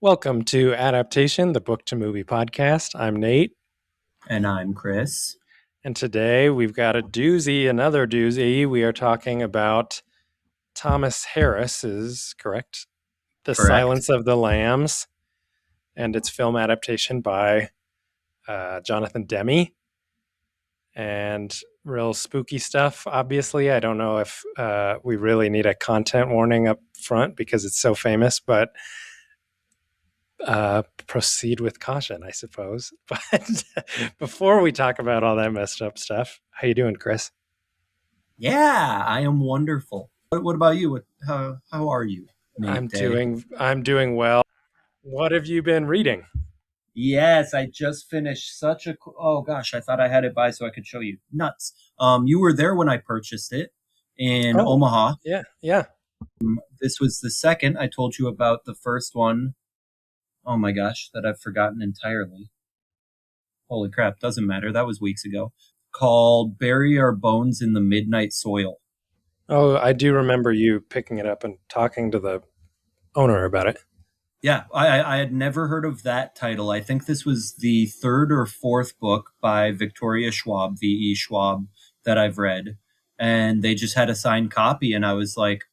Welcome to Adaptation, the book to movie podcast. I'm Nate. And I'm Chris. And today we've got a doozy, another doozy. We are talking about Thomas Harris's, correct? The Correct. Silence of the Lambs and its film adaptation by Jonathan Demme. And real spooky stuff, obviously. I don't know if we really need a content warning up front because it's so famous, but proceed with caution, I suppose. But before we talk about all that messed up stuff, how you doing, Chris? Yeah, I am wonderful. What about you? How are you? I'm doing well. What have you been reading? Yes, I just finished oh gosh, I thought I had it by so I could show you. Nuts. You were there when I purchased it in Omaha. Yeah. This was the second. I told you about the first one. Oh my gosh, that I've forgotten entirely. Holy crap, doesn't matter. That was weeks ago. Called Bury Our Bones in the Midnight Soil. Oh, I do remember you picking it up and talking to the owner about it. Yeah, I had never heard of that title. I think this was the third or fourth book by Victoria Schwab, V.E. Schwab, that I've read. And they just had a signed copy, and I was like,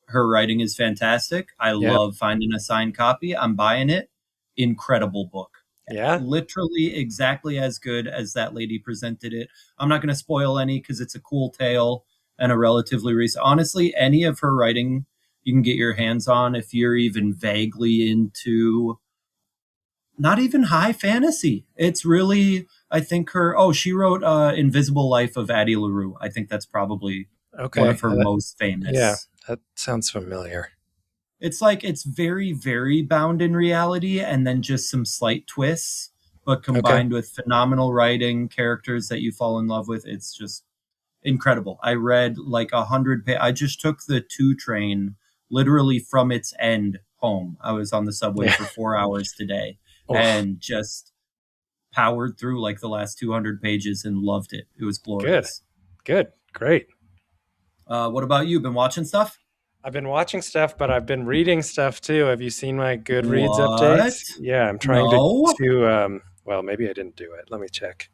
her writing is fantastic. I love finding a signed copy. I'm buying it. Incredible book. Yeah. Literally exactly as good as that lady presented it. I'm not going to spoil any because it's a cool tale and a relatively recent. Honestly, any of her writing you can get your hands on if you're even vaguely into not even high fantasy. It's really, I think she wrote Invisible Life of Addie LaRue. I think that's probably one of her most famous. Yeah, that sounds familiar. It's like it's very, very bound in reality and then just some slight twists, but combined with phenomenal writing, characters that you fall in love with. It's just incredible. I read like 100 pages. I just took the 2 train literally from its end home. I was on the subway for 4 hours today and just powered through like the last 200 pages and loved it. It was glorious. Good. Great. What about you? Been watching stuff? I've been watching stuff, but I've been reading stuff too. Have you seen my Goodreads updates? Yeah, I'm trying to well, maybe I didn't do it. Let me check.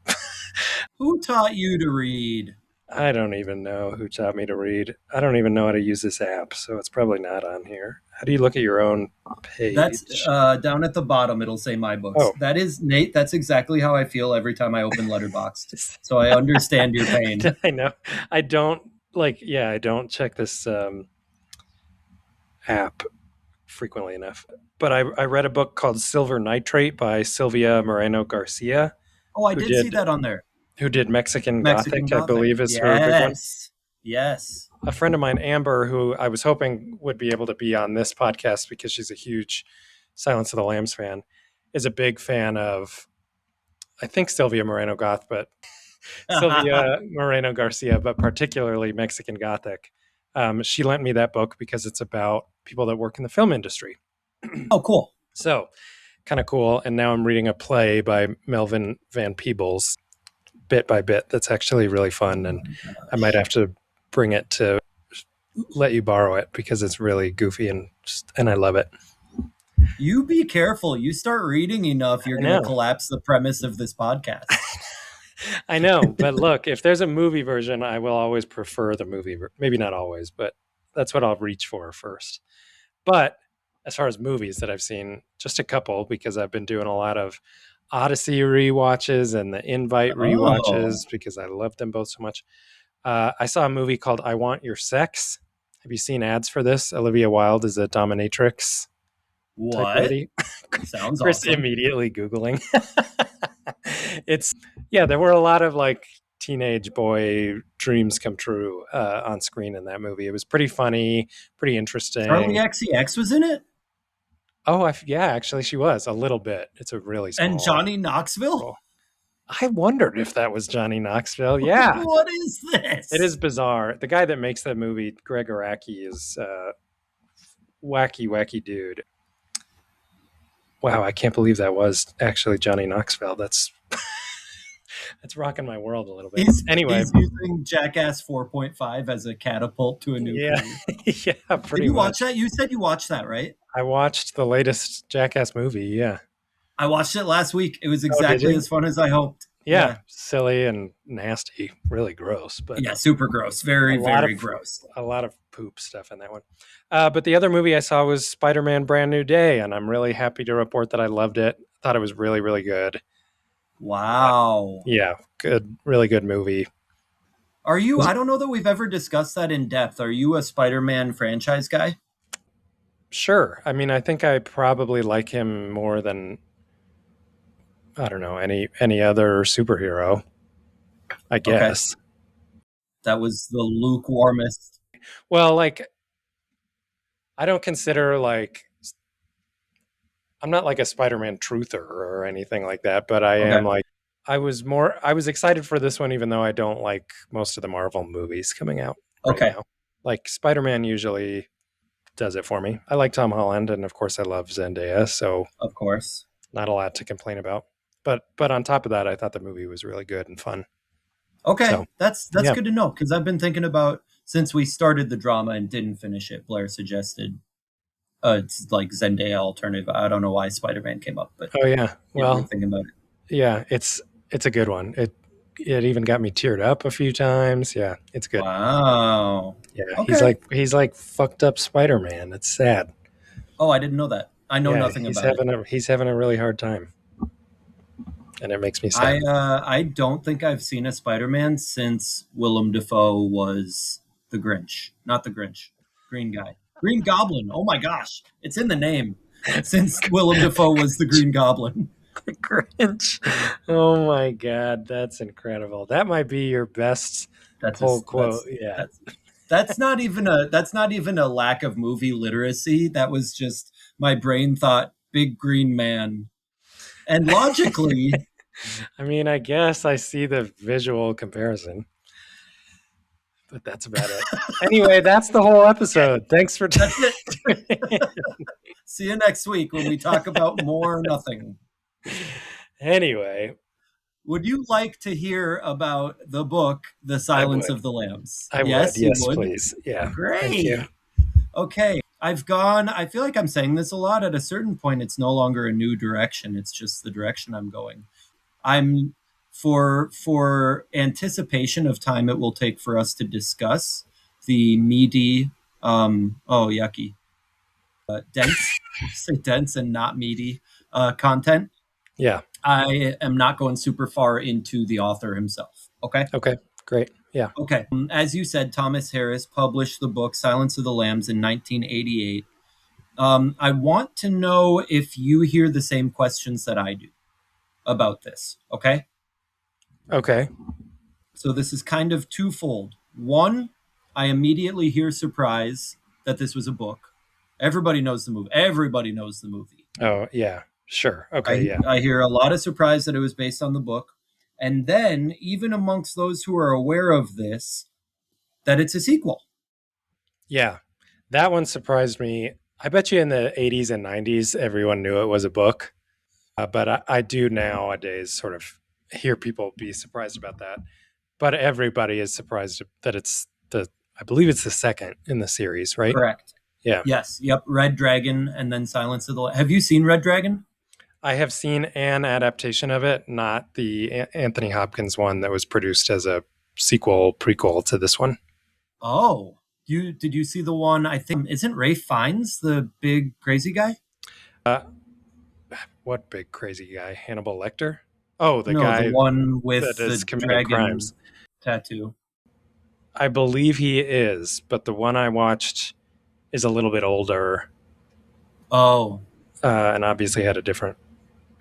Who taught you to read? I don't even know who taught me to read. I don't even know how to use this app, so it's probably not on here. How do you look at your own page? That's down at the bottom. It'll say My Books. Oh. That is, Nate, that's exactly how I feel every time I open Letterboxd. So I understand your pain. I know. I don't check this app frequently enough. But I read a book called Silver Nitrate by Sylvia Moreno-Garcia. Oh, I did see that on there. Who did Mexican Gothic, I believe is her big one. Yes. A friend of mine, Amber, who I was hoping would be able to be on this podcast because she's a huge Silence of the Lambs fan, is a big fan of, I think Sylvia Moreno-Garcia, but particularly Mexican Gothic. She lent me that book because it's about people that work in the film industry. Oh, cool. So kind of cool. And now I'm reading a play by Melvin Van Peebles, bit by bit. That's actually really fun. And I might have to bring it to let you borrow it because it's really goofy and I love it. You be careful. You start reading enough, you're going to collapse the premise of this podcast. I know, but look, if there's a movie version, I will always prefer the movie. Maybe not always, but that's what I'll reach for first. But as far as movies that I've seen, just a couple, because I've been doing a lot of Odyssey rewatches and the Invite rewatches because I love them both so much. I saw a movie called I Want Your Sex. Have you seen ads for this? Olivia Wilde is a dominatrix. What? Lady. Sounds Chris awesome. Immediately Googling. There were a lot of like teenage boy dreams come true on screen in that movie. It was pretty funny, pretty interesting. Charlie XCX was in it? Oh, actually she was a little bit. It's a really small. And Johnny Knoxville? Role. I wondered if that was Johnny Knoxville. Yeah. What is this? It is bizarre. The guy that makes that movie, Greg Araki, is wacky dude. Wow, I can't believe that was actually Johnny Knoxville. That's rocking my world a little bit. Anyway, he's using Jackass 4.5 as a catapult to a new career. Yeah, pretty much. Did you watch that? You said you watched that, right? I watched the latest Jackass movie. Yeah. I watched it last week. It was Oh, did exactly you? as fun as I hoped. Yeah, Yeah. silly and nasty, really gross, but Yeah, super gross. a Very, lot of very gross. a lot of poop stuff in that one. But the other movie I saw was Spider-Man: Brand New Day, and I'm really happy to report that I loved it. Thought it was really, really good. Wow. Yeah, good, really good movie. Are you, I don't know that we've ever discussed that in depth. Are you a Spider-Man franchise guy? Sure. I mean, I think I probably like him more than I don't know any other superhero. I Okay. guess. That was the lukewarmest. Well, like I don't consider I'm not like a Spider-Man truther or anything like that, but I Okay. am like I was excited for this one even though I don't like most of the Marvel movies coming out right Okay. now. Like Spider-Man usually does it for me. I like Tom Holland and of course I love Zendaya, so Of course. not a lot to complain about. But on top of that, I thought the movie was really good and fun. Okay. So, That's yeah. good to know because I've been thinking about since we started the drama and didn't finish it. Blair suggested it's like Zendaya alternative. I don't know why Spider-Man came up, but Oh yeah. yeah, we're Well, thinking about it. yeah, it's a good one. It even got me teared up a few times. Yeah, it's good. Wow. Yeah, Okay. he's like fucked up Spider-Man. It's sad. Oh, I didn't know that. I know Yeah, nothing about it. he's having a really hard time, and it makes me I sad. I don't think I've seen a Spider-Man since Willem Dafoe was the Grinch, not the Grinch, Green guy, Green Goblin. Oh my gosh, it's in the name. Since Willem Dafoe was the Green Goblin. Grinch. Oh my god, that's incredible. That might be your best That's a, pull quote. that's Yeah. that's that's not even a lack of movie literacy. That was just my brain thought big green man. And logically, I mean, I guess I see the visual comparison, but that's about it. Anyway, that's the whole episode. Thanks for that's it. tuning See you next week when we talk about more or nothing. in. Anyway, Would you like to hear about the book, The I Silence would. of the Lambs? I would. Yes, you Yes, would? please. Yeah. Thank you. Great. Okay. I feel like I'm saying this a lot. At a certain point, it's no longer a new direction. It's just the direction I'm going. I'm for anticipation of time it will take for us to discuss the meaty, oh, yucky, dense, say dense and not meaty content. Yeah. I am not going super far into the author himself. Okay. Okay. Great. Yeah. Okay. As you said, Thomas Harris published the book Silence of the Lambs in 1988. I want to know if you hear the same questions that I do about this. Okay. Okay. So this is kind of twofold. One, I immediately hear surprise that this was a book. Everybody knows the movie. Everybody knows the movie. Oh, yeah. Sure. Okay. Yeah. I hear a lot of surprise that it was based on the book. And then, even amongst those who are aware of this, that it's a sequel. Yeah. That one surprised me. I bet you in the 80s and 90s, everyone knew it was a book. But I do nowadays sort of hear people be surprised about that. But everybody is surprised that I believe it's the second in the series, right? Correct. Yeah. Yes. Yep. Red Dragon and then Silence of the Have you seen Red Dragon? I have seen an adaptation of it, not the Anthony Hopkins one that was produced as a sequel, prequel to this one. Oh, did you see the one? I think isn't Ray Fiennes the big crazy guy? Uh, what big crazy guy? Hannibal Lecter? Oh, the No, the guy one that with the is committing dragon crimes. tattoo. I believe he is, but the one I watched is a little bit older Oh, and obviously had a different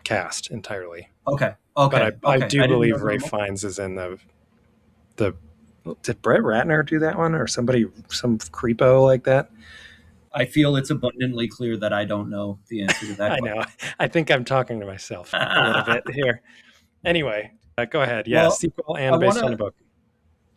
cast entirely. okay, But okay, I okay. do I didn't know believe there Ray were. Fiennes is in the. Did Brett Ratner do that one or somebody, some creepo like that? I feel it's abundantly clear that I don't know the answer to that I question. know. I think I'm talking to myself a little bit here. Anyway, go ahead. Yeah, Well, sequel I and want based on to. a book.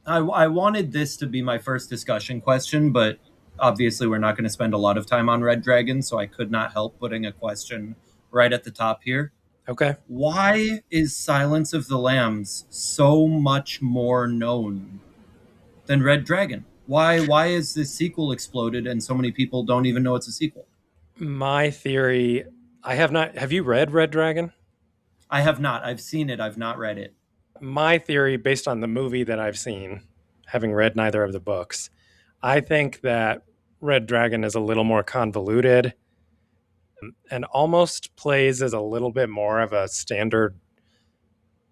I wanted this to be my first discussion question, but obviously we're not going to spend a lot of time on Red Dragon, so I could not help putting a question right at the top here. Okay. Why is Silence of the Lambs so much more known than Red Dragon? Why is this sequel exploded and so many people don't even know it's a sequel? My theory, I have not. Have you read Red Dragon? I have not. I've seen it. I've not read it. My theory, based on the movie that I've seen, having read neither of the books, I think that Red Dragon is a little more convoluted and almost plays as a little bit more of a standard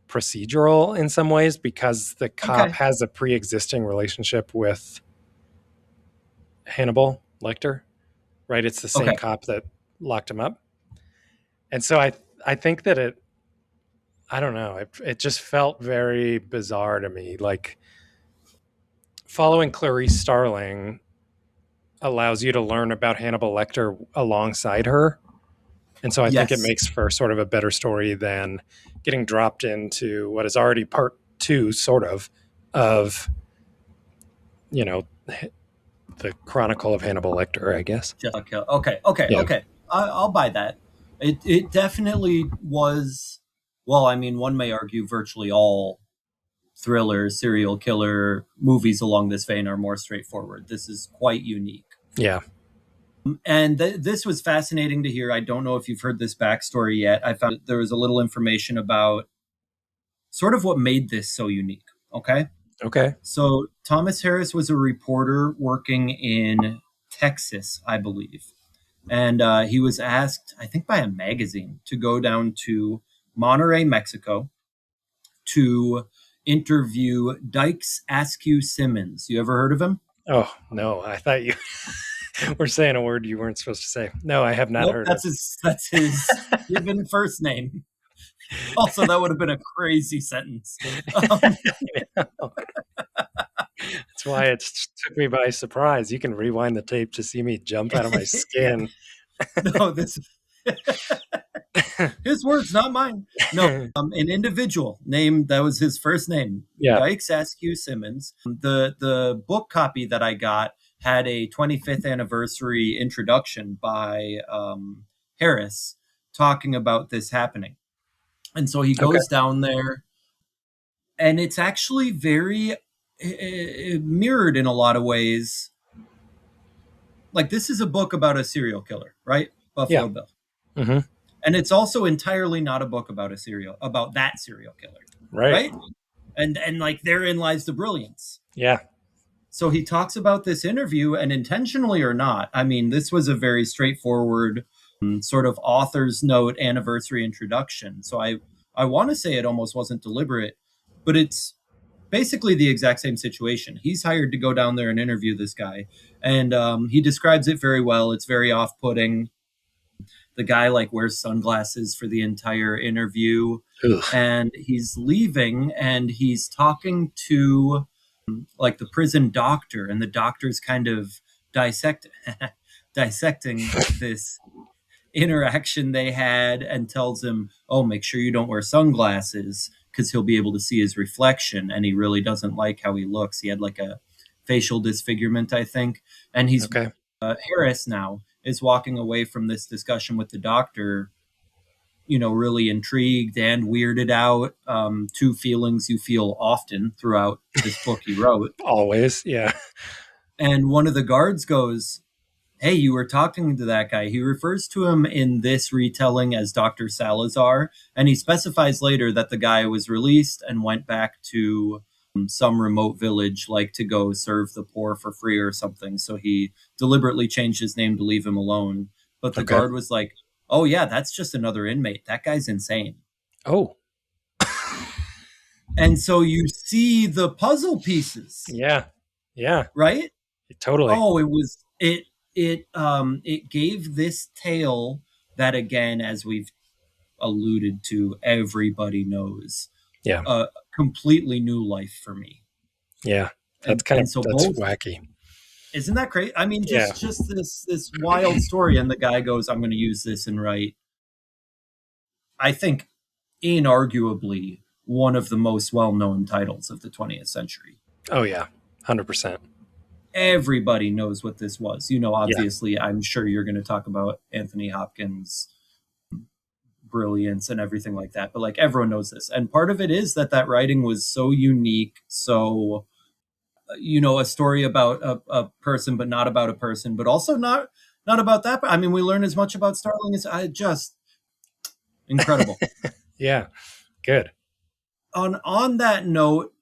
procedural in some ways because the cop Okay. has a pre-existing relationship with Hannibal Lecter, right? It's the same Okay. cop that locked him up. And so I think that I don't know, it just felt very bizarre to me. Like following Clarice Starling allows you to learn about Hannibal Lecter alongside her. And so I think it Yes. makes for sort of a better story than getting dropped into what is already part two, sort of, you know, the Chronicle of Hannibal Lecter, I guess. Just a kill. Okay. Okay. Yeah. Okay. I'll buy that. It definitely was. Well, I mean, one may argue virtually all thriller, serial killer movies along this vein are more straightforward. This is quite unique. Yeah. And this was fascinating to hear. I don't know if you've heard this backstory yet. I found there was a little information about sort of what made this so unique. Okay. Okay. So Thomas Harris was a reporter working in Texas, I believe. And he was asked, I think by a magazine, to go down to Monterrey, Mexico, to interview Dykes Askew Simmons. You ever heard of him? Oh, no. I thought you were saying a word you weren't supposed to say. No, I have not Nope, heard of. that's his given first name. Also, that would have been a crazy sentence. That's why it took me by surprise. You can rewind the tape to see me jump out of my Yeah, skin. no, this his words, not mine. No, an individual named that was his first name, Yeah. Dykes Askew Simmons. The book copy that I got had a 25th anniversary introduction by Harris talking about this happening, and so he Okay. goes down there, and it's actually very mirrored in a lot of ways. Like this is a book about a serial killer, right? Yeah. Buffalo Bill. Hmm. And it's also entirely not a book about that serial killer, Right. right? And like therein lies the brilliance. Yeah. So he talks about this interview, and intentionally or not, I mean, this was a very straightforward sort of author's note anniversary introduction. So I want to say it almost wasn't deliberate, but it's basically the exact same situation. He's hired to go down there and interview this guy, and he describes it very well. It's very off-putting. The guy like wears sunglasses for the entire interview, Ugh. and he's leaving, and he's talking to like the prison doctor, and the doctor's kind of dissecting this interaction they had, and tells him, oh, make sure you don't wear sunglasses because he'll be able to see his reflection, and he really doesn't like how he looks. He had like a facial disfigurement, I think. And he's Okay. Harris now is walking away from this discussion with the doctor, really intrigued and weirded out. Two feelings you feel often throughout this book he wrote. Always. Yeah. And one of the guards goes, hey, you were talking to that guy. He refers to him in this retelling as Dr. Salazar, and he specifies later that the guy was released and went back to some remote village, like to go serve the poor for free or something. So he deliberately changed his name to leave him alone. But the Okay. guard was like, oh, yeah, that's just another inmate. That guy's insane. Oh. And so you see the puzzle pieces, Yeah. Yeah. right? Totally. Oh, it gave this tale that, again, as we've alluded to, everybody knows, Yeah. a completely new life for me. Yeah. And so That's both, wacky. isn't that great? I mean, Yeah. just this wild story, and the guy goes, I'm going to use this and write, I think, inarguably one of the most well-known titles of the 20th century. Oh yeah. 100%. Everybody knows what this was. Yeah. Obviously, I'm sure you're going to talk about Anthony Hopkins' brilliance and everything like that, but like everyone knows this. And part of it is that writing was so unique, so a story about a person, but not about a person, but also not not about that, but I mean, we learn as much about Starling as I just incredible. Yeah, good. On that note,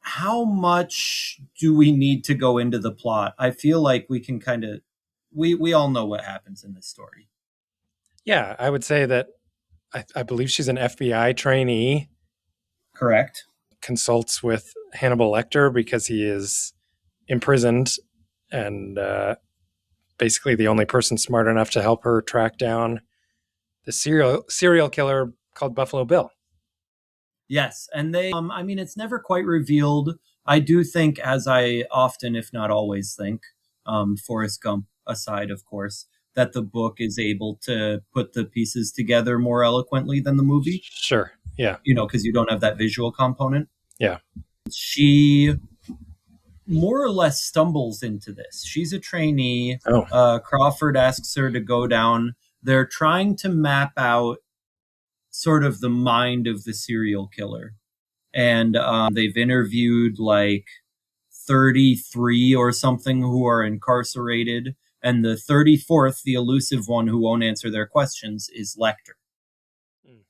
how much do we need to go into the plot? I feel like we can kind of we all know what happens in this story. Yeah, I would say that I believe she's an FBI trainee, Correct. consults with Hannibal Lecter because he is imprisoned and basically the only person smart enough to help her track down the serial killer called Buffalo Bill. Yes, and they I mean it's never quite revealed. I do think, as I often if not always think, Forrest Gump aside of course, that the book is able to put the pieces together more eloquently than the movie, Sure. Yeah. because you don't have that visual component. Yeah. She more or less stumbles into this. She's a trainee. Oh. Crawford asks her to go down. They're trying to map out sort of the mind of the serial killer. And they've interviewed like 33 or something who are incarcerated. And the 34th, the elusive one who won't answer their questions, is Lecter.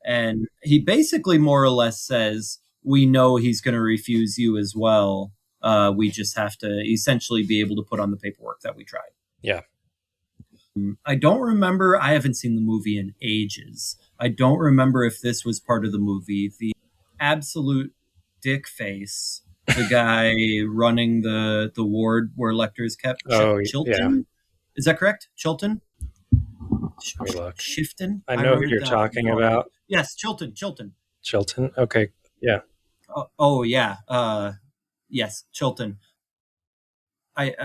And he basically more or less says, we know he's going to refuse you as well. We just have to essentially be able to put on the paperwork that we tried. Yeah. I don't remember. I haven't seen the movie in ages. I don't remember if this was part of the movie. The absolute dick face, the guy running the ward where Lecter is kept. Oh, Chilton? yeah. Is that correct? Chilton? Let me look. Shifton? I know who you're talking about. Yes, Chilton. Chilton. Okay. Yeah. Oh yeah. Yes, Chilton.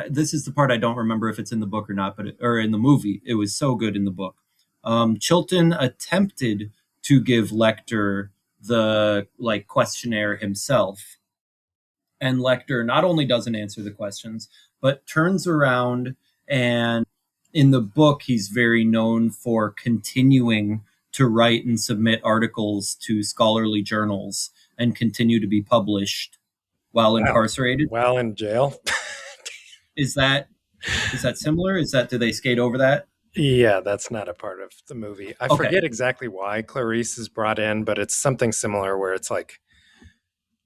This is the part I don't remember if it's in the book or not, or in the movie. It was so good in the book. Chilton attempted to give Lecter the questionnaire himself, and Lecter not only doesn't answer the questions, but turns around, and in the book he's very known for continuing to write and submit articles to scholarly journals and continue to be published while incarcerated. While in jail. Is that similar? Do they skate over that? Yeah, that's not a part of the movie. I forget exactly why Clarice is brought in, but it's something similar where it's like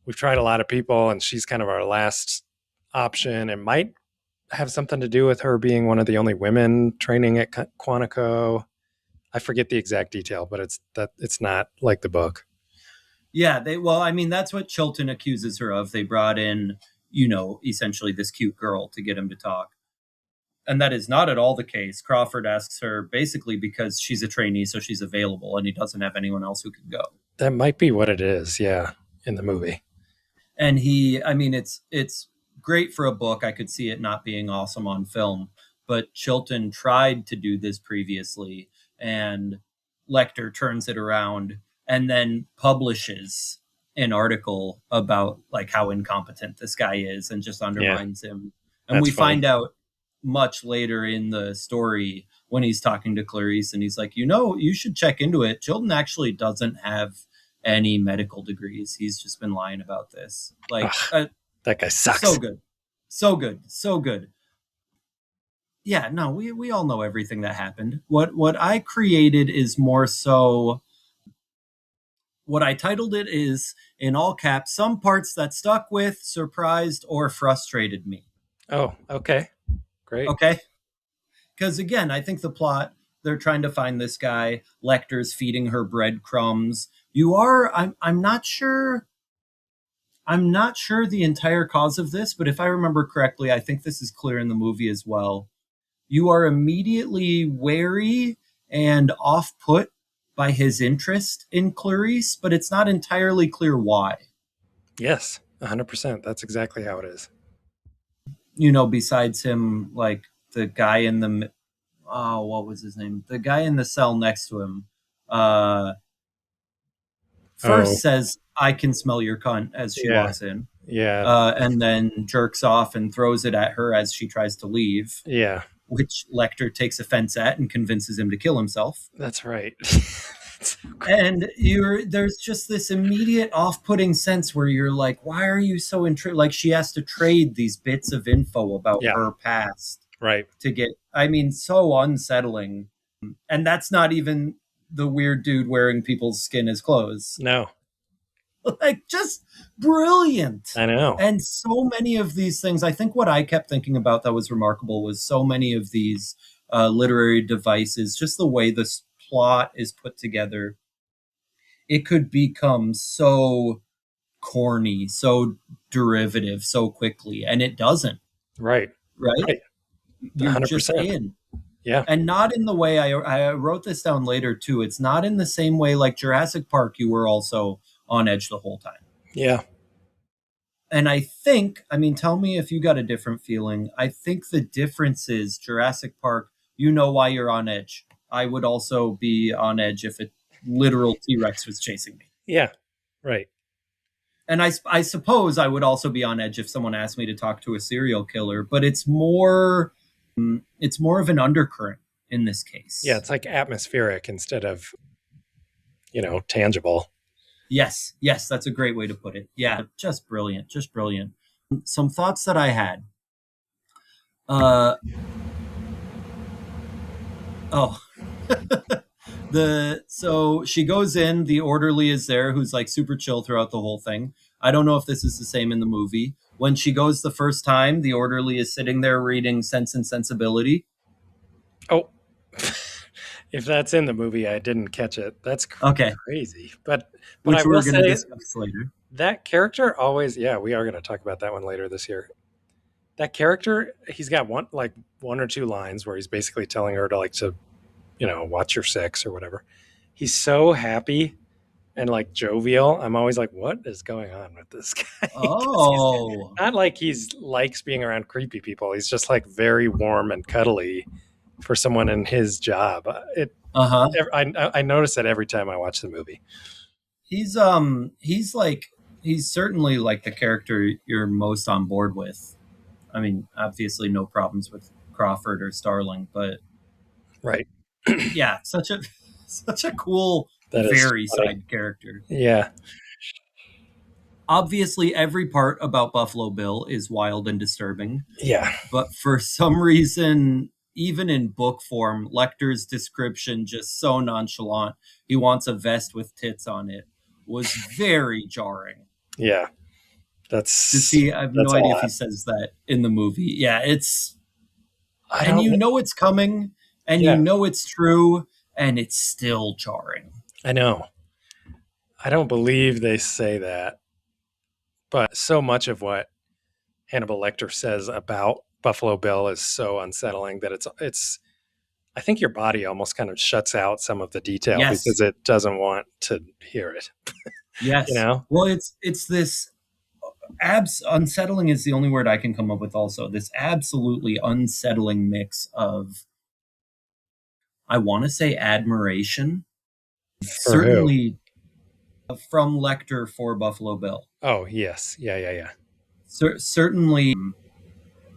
we've tried a lot of people and she's kind of our last option. It might have something to do with her being one of the only women training at Quantico. I forget the exact detail, but it's not like the book. Yeah, that's what Chilton accuses her of. They brought in, essentially this cute girl to get him to talk. And that is not at all the case. Crawford asks her basically because she's a trainee, so she's available, and he doesn't have anyone else who can go. That might be what it is, yeah, in the movie. And it's great for a book. I could see it not being awesome on film, but Chilton tried to do this previously, and Lecter turns it around and then publishes an article about how incompetent this guy is and just undermines him. And we find out much later in the story when he's talking to Clarice and he's like, you should check into it. Chilton actually doesn't have any medical degrees. He's just been lying about this. That guy sucks. So good. Yeah, no, we all know everything that happened. What I created is more so, what I titled it is, in all caps, some parts that stuck with, surprised, or frustrated me. Oh, okay. Great. Okay. Because again, I think the plot, they're trying to find this guy. Lecter's feeding her breadcrumbs. I'm not sure the entire cause of this, but if I remember correctly, I think this is clear in the movie as well. You are immediately wary and off-put by his interest in Clarice, but it's not entirely clear why. Yes, 100%. That's exactly how it is. Besides him, the guy in the, what was his name? The guy in the cell next to him, first says, "I can smell your cunt" as she walks in. Yeah. And then jerks off and throws it at her as she tries to leave. Yeah. Which Lecter takes offense at and convinces him to kill himself. That's right. And there's just this immediate off-putting sense where you're like, why are you so intrigued? She has to trade these bits of info about her past. Right. to get, I mean, so unsettling. And that's not even the weird dude wearing people's skin as clothes. No, Like, just brilliant. I know. And so many of these things, I think what I kept thinking about that was remarkable was so many of these literary devices, just the way this plot is put together, it could become so corny, so derivative so quickly. And it doesn't, Right. right? Right. You're just 100%. in. Yeah. And not in the way I wrote this down later too. It's not in the same way like Jurassic Park, you were also on edge the whole time. Yeah. And I think, I mean, tell me if you got a different feeling. I think the difference is Jurassic Park, you know why you're on edge. I would also be on edge if a literal T-Rex was chasing me. Yeah. Right. And I suppose I would also be on edge if someone asked me to talk to a serial killer, but it's more of an undercurrent in this case. Yeah. It's like atmospheric instead of, tangible. Yes, that's a great way to put it. Yeah, just brilliant, just brilliant. Some thoughts that I had. Uh, oh, so she goes in. The orderly is there, who's like super chill throughout the whole thing. I don't know if this is the same in the movie. When she goes the first time, the orderly is sitting there reading Sense and Sensibility. Oh, if that's in the movie, I didn't catch it. That's Okay, crazy. But which I will we're going to say discuss later. that character always, yeah, we are going to talk about that one later this year. That character, he's got one or two lines where he's basically telling her to watch your sex or whatever. He's so happy and like jovial. I'm always like, what is going on with this guy? Oh, Not like he's likes being around creepy people. He's just like very warm and cuddly for someone in his job. I notice that every time I watch the movie. he's certainly like the character you're most on board with. I mean, obviously no problems with Crawford or Starling, but Right. yeah, such a cool, That is very funny. side character. Yeah. Obviously, every part about Buffalo Bill is wild and disturbing, Yeah. but for some reason, even in book form, Lecter's description, just so nonchalant, he wants a vest with tits on it, was very jarring. Yeah. To see, I have no that's idea odd. if he says that in the movie. Yeah, it's, I and don't you know it's coming, and you Yeah. know it's true, and it's still jarring. I know. I don't believe they say that. But so much of what Hannibal Lecter says about Buffalo Bill is so unsettling that it's I think your body almost kind of shuts out some of the detail Yes. because it doesn't want to hear it. Yes. Well, it's this unsettling is the only word I can come up with also. This absolutely unsettling mix of, I want to say, admiration. For who? Certainly from Lecter for Buffalo Bill. Oh, yes. Yeah. Certainly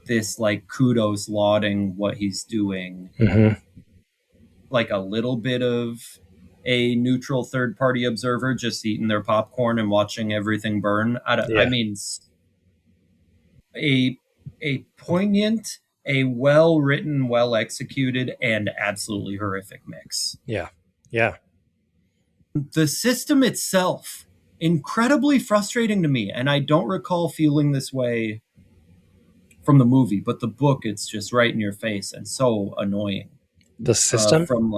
this like kudos lauding what he's doing. Mm-hmm. Like a little bit of a neutral third party observer just eating their popcorn and watching everything burn. I mean, a poignant, a well written, well executed, and absolutely horrific mix. Yeah. The system itself, incredibly frustrating to me, and I don't recall feeling this way from the movie, but the book, it's just right in your face and so annoying. The system? From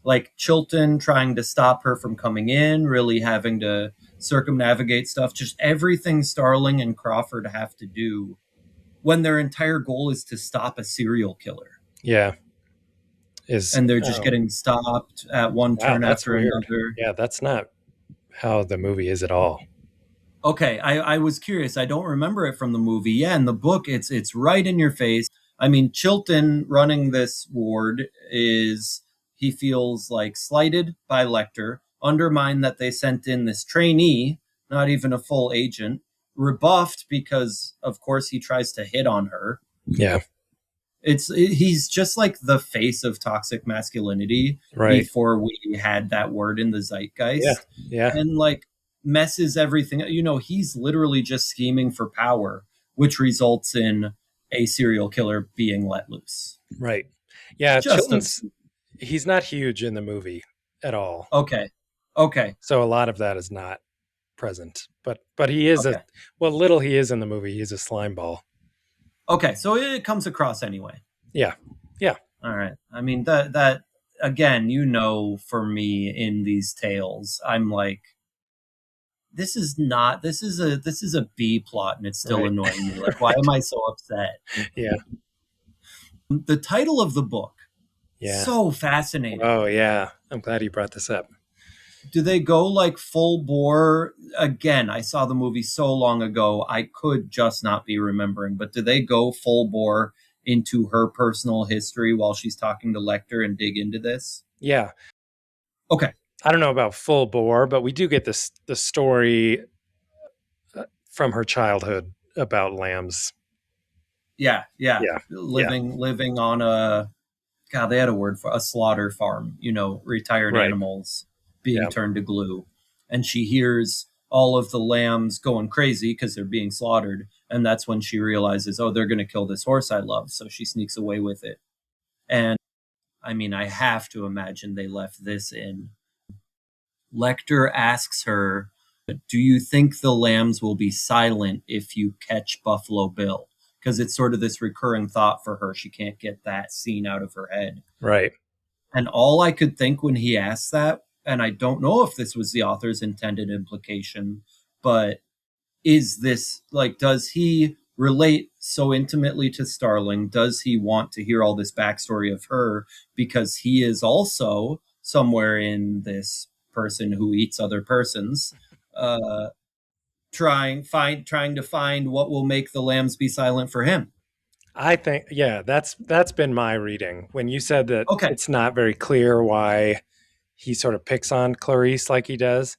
like Chilton trying to stop her from coming in, really having to circumnavigate stuff, just everything Starling and Crawford have to do when their entire goal is to stop a serial killer. Yeah. And they're just getting stopped at one turn after weird. another. Yeah, that's not how the movie is at all. Okay, I was curious. I don't remember it from the movie. Yeah, in the book, it's right in your face. I mean, Chilton running this ward he feels like slighted by Lecter, undermined that they sent in this trainee, not even a full agent, rebuffed because, of course, he tries to hit on her. Yeah. He's just like the face of toxic masculinity before we had that word in the zeitgeist. Yeah. And like messes everything. He's literally just scheming for power, which results in a serial killer being let loose. Right. Yeah, Just a Chilton's he's not huge in the movie at all. okay. Okay. So a lot of that is not present. But he is a Okay. well, little he is in the movie, he's a slime ball. Okay. So it comes across anyway. Yeah. Yeah. All right. I mean that again, for me in these tales, I'm like, this is a B plot and it's still Right. annoying me. Like, why am I so upset? Yeah. The title of the book, Yeah. so fascinating. Oh yeah. I'm glad you brought this up. Do they go like full bore? Again, I saw the movie so long ago, I could just not be remembering. But do they go full bore into her personal history while she's talking to Lecter and dig into this? Yeah. Okay. I don't know about full bore, but we do get the story from her childhood about lambs. Yeah, yeah. Yeah. Yeah. Living on a God, they had a word for a slaughter farm, retired Right. animals being Yeah. turned to glue. And she hears all of the lambs going crazy because they're being slaughtered. And that's when she realizes, oh, they're going to kill this horse I love. So she sneaks away with it. And I mean, I have to imagine they left this in. Lecter asks her, do you think the lambs will be silent if you catch Buffalo Bill? Because it's sort of this recurring thought for her. She can't get that scene out of her head. Right. And all I could think when he asked that, and I don't know if this was the author's intended implication, but is this like, does he relate so intimately to Starling? Does he want to hear all this backstory of her? Because he is also somewhere in this person who eats other persons, trying to find what will make the lambs be silent for him. I think yeah, that's been my reading. When you said that Okay. it's not very clear why he sort of picks on Clarice like he does,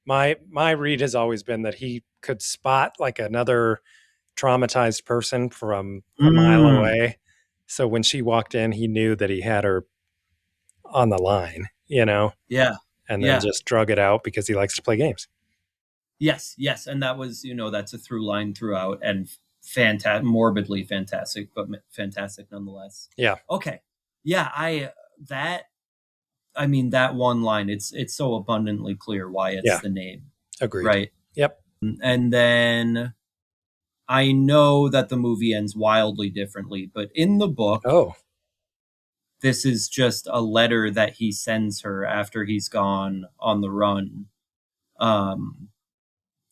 my read has always been that he could spot like another traumatized person from a mile Mm, away. So when she walked in, he knew that he had her on the line, yeah. and then Yeah. just drug it out because he likes to play games. Yes, yes, and that was, that's a through line throughout, and morbidly fantastic, but fantastic nonetheless. Yeah. Okay, yeah, that I mean that one line, it's so abundantly clear why it's Yeah. the name, Agreed. right? Yep. And then I know that the movie ends wildly differently, but in the book, Oh. this is just a letter that he sends her after he's gone on the run.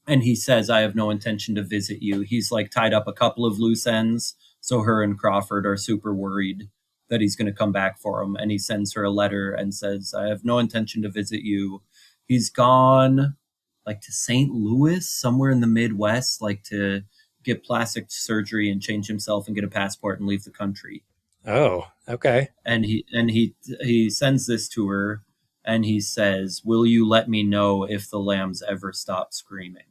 And he says, I have no intention to visit you. He's like tied up a couple of loose ends. So her and Crawford are super worried that he's going to come back for him. And he sends her a letter and says, I have no intention to visit you. He's gone like to St. Louis, somewhere in the Midwest, like to get plastic surgery and change himself and get a passport and leave the country. Oh, okay. And he sends this to her and he says, will you let me know if the lambs ever stop screaming?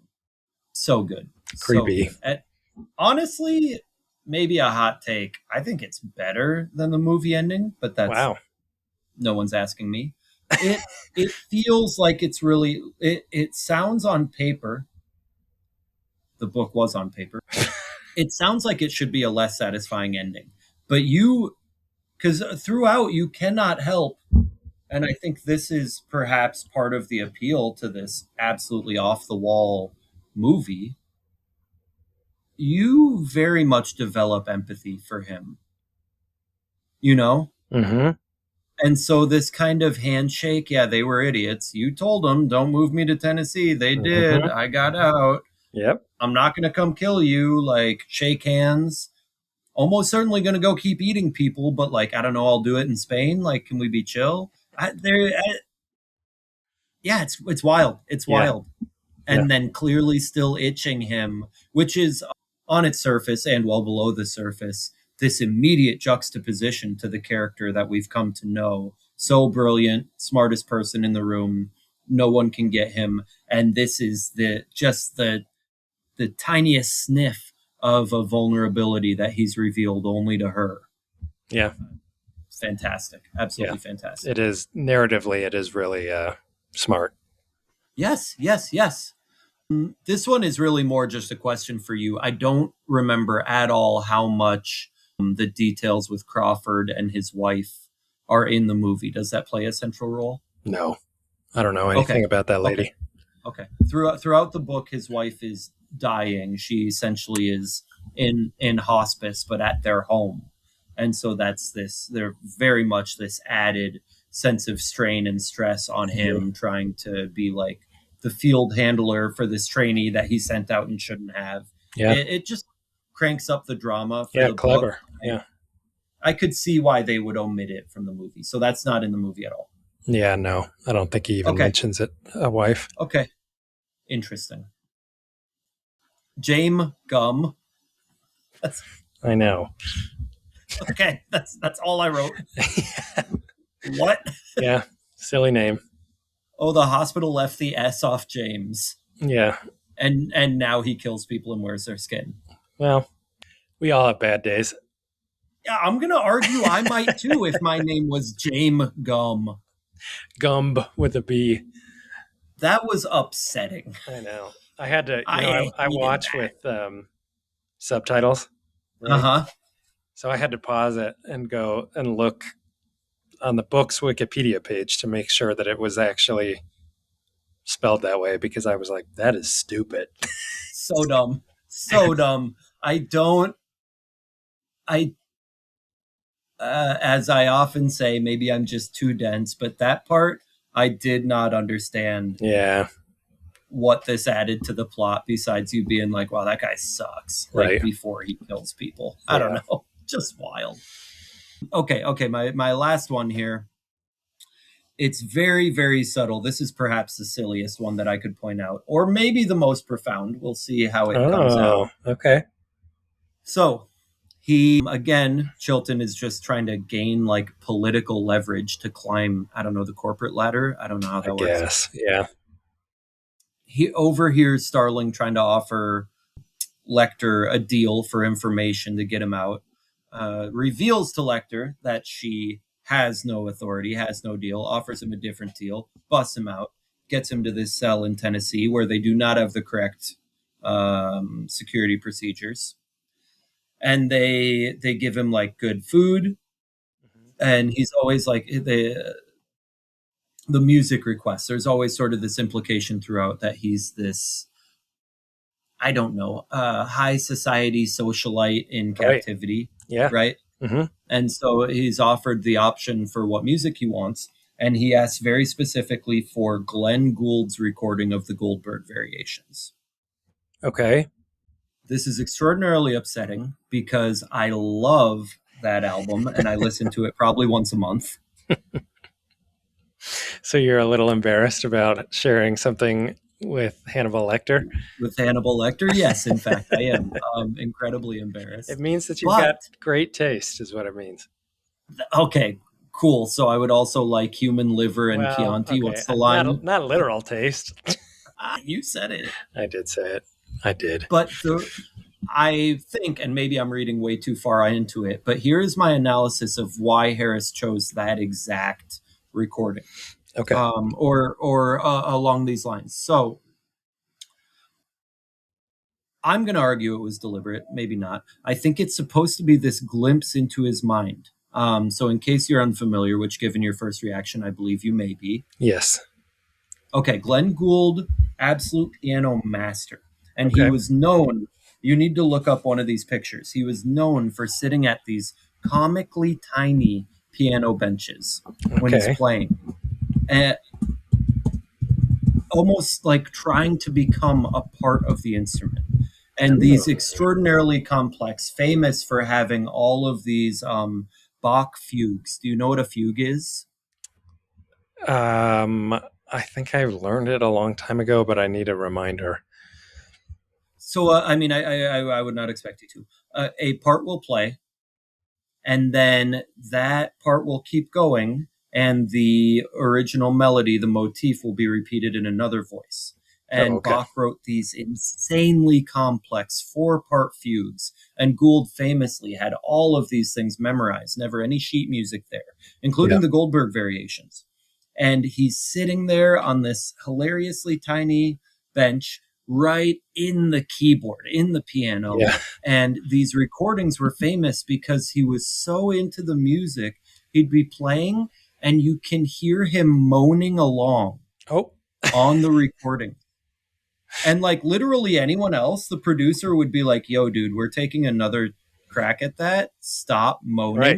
So good. So Creepy. good. And honestly, maybe a hot take. I think it's better than the movie ending, but that's Wow. no one's asking me. It feels like it's really it sounds on paper. The book was on paper. It sounds like it should be a less satisfying ending. But because throughout you cannot help, and I think this is perhaps part of the appeal to this absolutely off the wall movie, you very much develop empathy for him, you know? Mm-hmm. And so this kind of handshake, yeah, they were idiots. You told them, don't move me to Tennessee. They did. Mm-hmm. I got out. Yep. I'm not going to come kill you. Like, shake hands. Almost certainly going to go keep eating people, but like, I don't know, I'll do it in Spain. Like, can we be chill? Yeah, it's wild. It's Yeah. wild. Yeah. And then clearly still itching him, which is on its surface and well below the surface, this immediate juxtaposition to the character that we've come to know. So brilliant, smartest person in the room. No one can get him. And this is the tiniest sniff of a vulnerability that he's revealed only to her. Yeah. Fantastic. Absolutely fantastic. It is narratively, it is really smart. Yes, yes, yes. This one is really more just a question for you. I don't remember at all how much the details with Crawford and his wife are in the movie. Does that play a central role? No, I don't know Okay. anything about that lady. Okay. Okay. Throughout the book, his wife is dying. She essentially is in hospice, but at their home, and so that's this. They're very much this added sense of strain and stress on him, trying to be like the field handler for this trainee that he sent out and shouldn't have. Yeah. It just cranks up the drama for Yeah, the clever. book. Yeah. I could see why they would omit it from the movie. So that's not in the movie at all. Yeah, no, I don't think he even Okay. mentions it. A wife. Okay. Interesting. James Gum. I know. Okay, that's all I wrote. What? Yeah, silly name. Oh, the hospital left the S off James. Yeah. And now he kills people and wears their skin. Well, we all have bad days. Yeah, I'm going to argue I might too if my name was James Gum. Gumb with a B. That was upsetting. I know. I had to, I hated watch that. with subtitles. Right? Uh-huh. So I had to pause it and go and look on the book's Wikipedia page to make sure that it was actually spelled that way, because I was like, that is stupid. So dumb. So dumb. As I often say, maybe I'm just too dense, but that part I did not understand. Yeah. What this added to the plot besides you being like, wow, that guy sucks. Like Right. before he kills people. I don't know. Just wild. Okay. My last one here. It's very, very subtle. This is perhaps the silliest one that I could point out, or maybe the most profound. We'll see how it comes out. Okay. So Chilton is just trying to gain like political leverage to climb, I don't know, the corporate ladder. I don't know how that works. Yes. Yeah. He overhears Starling trying to offer Lecter a deal for information to get him out. Reveals to Lecter that she has no authority, has no deal, offers him a different deal, busts him out, gets him to this cell in Tennessee where they do not have the correct security procedures. And they give him like good food. And he's always like the music requests. There's always sort of this implication throughout that he's this, I don't know, high society socialite in captivity. Yeah. Right. Mm-hmm. And so he's offered the option for what music he wants. And he asks very specifically for Glenn Gould's recording of the Goldberg Variations. Okay. This is extraordinarily upsetting because I love that album and I listen to it probably once a month. So you're a little embarrassed about sharing something with Hannibal Lecter? With Hannibal Lecter? Yes, in fact, I am incredibly embarrassed. It means that you've got great taste, is what it means. Okay, cool. So I would also like human liver and Chianti. Okay. What's the line? Not literal taste. You said it. I did say it. I did. But I think, and maybe I'm reading way too far into it, but here's my analysis of why Harris chose that exact recording. Okay. Or along these lines. So I'm going to argue it was deliberate, maybe not. I think it's supposed to be this glimpse into his mind. So in case you're unfamiliar, which given your first reaction, I believe you may be. Yes. Okay, Glenn Gould, absolute piano master. And he was known, you need to look up one of these pictures. He was known for sitting at these comically tiny piano benches when he's playing. And almost like trying to become a part of the instrument. And these extraordinarily complex, famous for having all of these Bach fugues. Do you know what a fugue is? I think I learned it a long time ago, but I need a reminder. So, I would not expect you to. A part will play, and then that part will keep going, and the original melody, the motif, will be repeated in another voice. And Bach wrote these insanely complex 4-part fugues, and Gould famously had all of these things memorized, never any sheet music there, including the Goldberg Variations. And he's sitting there on this hilariously tiny bench right in the keyboard, in the piano. Yeah. And these recordings were famous because he was so into the music. He'd be playing, and you can hear him moaning along Oh, on the recording. And like literally anyone else, the producer would be like, yo, dude, we're taking another crack at that. Stop right,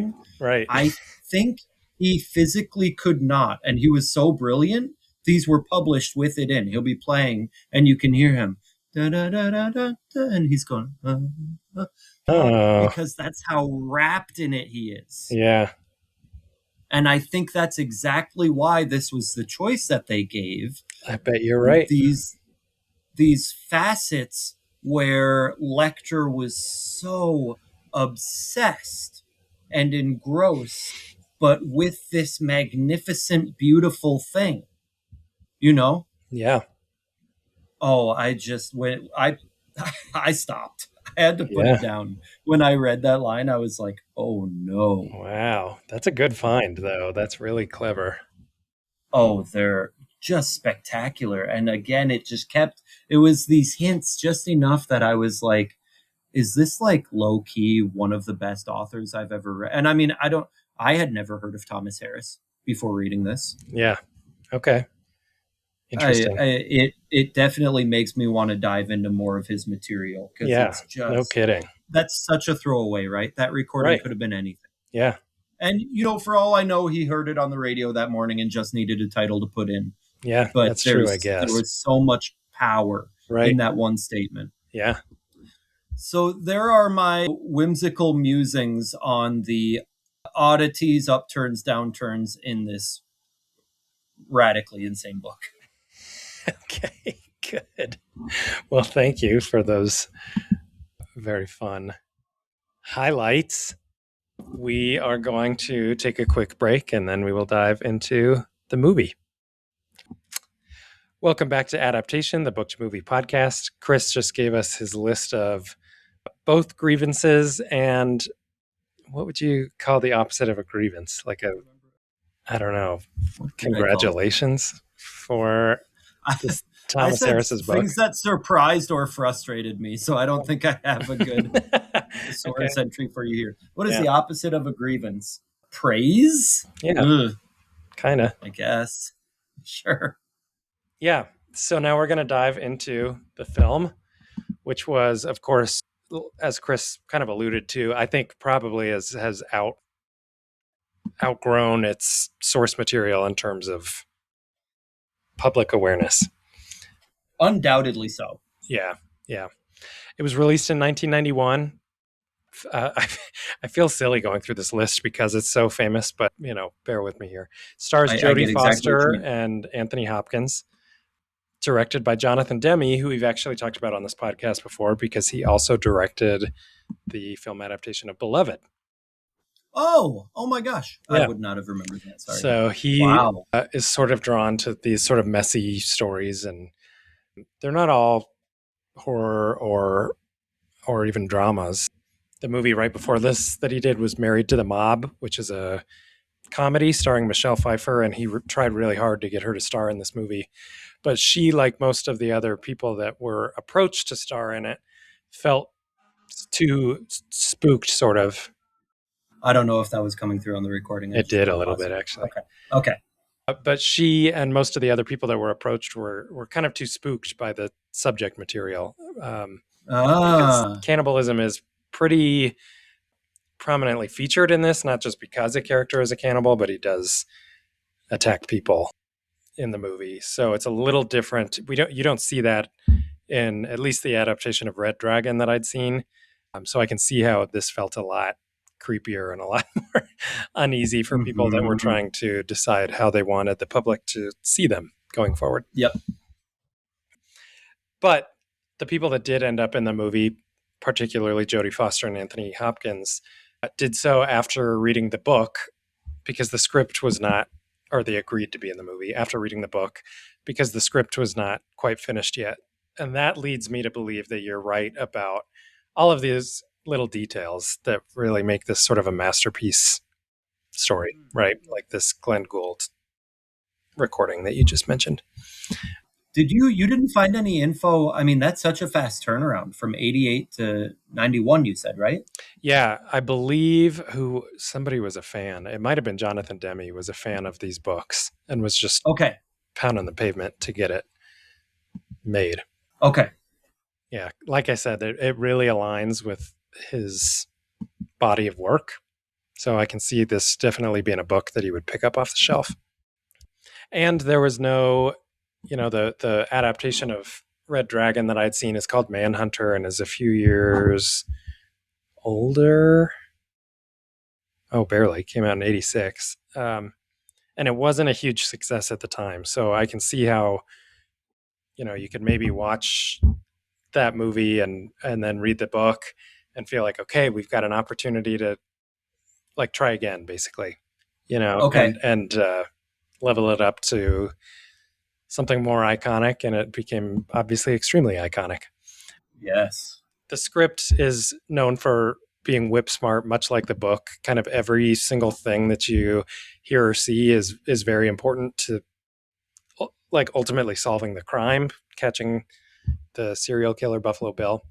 moaning. right. I think he physically could not. And he was so brilliant. These were published with it in. He'll be playing, and you can hear him. Da, da, da, da, da, da, and he's going, Oh, because that's how wrapped in it he is. yeah. And I think that's exactly why this was the choice that they gave. I bet you're right. These facets where Lecter was so obsessed and engrossed, but with this magnificent, beautiful thing, you know? Yeah, Oh, I just went, I stopped. I had to put yeah. it down. When I read that line, I was like, oh no. Wow, that's a good find, though. That's really clever. Oh, they're just spectacular. And again, it was these hints just enough that I was like, is this like low key one of the best authors I've ever read? And I mean, I had never heard of Thomas Harris before reading this. Yeah. Okay. Interesting. It definitely makes me want to dive into more of his material because Yeah. it's No just, kidding. that's such a throwaway, right? That recording Right. could have been anything. Yeah. And, for all I know, he heard it on the radio that morning and just needed a title to put in. Yeah. But That's true, I guess. there was so much power Right. in that one statement. Yeah. So there are my whimsical musings on the oddities, upturns, downturns in this radically insane book. Okay. Good. Well, thank you for those very fun highlights. We are going to take a quick break and then we will dive into the movie. Welcome back to Adaptation, the Book to Movie podcast. Chris just gave us his list of both grievances and what would you call the opposite of a grievance? Like I don't know, congratulations for this Thomas Harris's book. Things that surprised or frustrated me, so I don't think I have a good source entry for you here. What is the opposite of a grievance? Praise? Yeah, kind of. I guess. Sure. Yeah, so now we're going to dive into the film, which was, of course, as Chris kind of alluded to, I think probably has outgrown its source material in terms of public awareness. Undoubtedly so. Yeah. It was released in 1991. I feel silly going through this list because it's so famous, but bear with me here. Stars Jodie Foster and Anthony Hopkins. Directed by Jonathan Demme, who we've actually talked about on this podcast before because he also directed the film adaptation of Beloved. Oh my gosh. Yeah. I would not have remembered that. Sorry. So he is sort of drawn to these sort of messy stories, and they're not all horror or even dramas. The movie right before this that he did was Married to the Mob, which is a comedy starring Michelle Pfeiffer, and he tried really hard to get her to star in this movie. But she, like most of the other people that were approached to star in it, felt too spooked, sort of. I don't know if that was coming through on the recording. It did a little bit, actually. Okay. But she and most of the other people that were approached were kind of too spooked by the subject material. Because cannibalism is pretty prominently featured in this, not just because a character is a cannibal, but he does attack people in the movie. So it's a little different. You don't see that in at least the adaptation of Red Dragon that I'd seen. So I can see how this felt a lot creepier and a lot more uneasy for people that were trying to decide how they wanted the public to see them going forward. Yep. But the people that did end up in the movie, particularly Jodie Foster and Anthony Hopkins, did so after reading the book because the script was not, or they agreed to be in the movie after reading the book because the script was not quite finished yet. And that leads me to believe that you're right about all of these little details that really make this sort of a masterpiece story, right? Like this Glenn Gould recording that you just mentioned. You didn't find any info? I mean, that's such a fast turnaround from 88 to 91, you said, right? Yeah, I believe who somebody was a fan. It might have been Jonathan Demme was a fan of these books and was just Okay. pounding the pavement to get it made. Okay. Yeah, like I said, it really aligns with his body of work. So I can see this definitely being a book that he would pick up off the shelf. And there was no, the adaptation of Red Dragon that I'd seen is called Manhunter and is a few years older. Oh, barely. Came out in 86. And it wasn't a huge success at the time. So I can see how, you could maybe watch that movie and then read the book and feel like, okay, we've got an opportunity to like try again, basically, Okay. and level it up to something more iconic. And it became obviously extremely iconic. Yes. The script is known for being whip smart, much like the book. Kind of every single thing that you hear or see is very important to like ultimately solving the crime, catching the serial killer Buffalo Bill.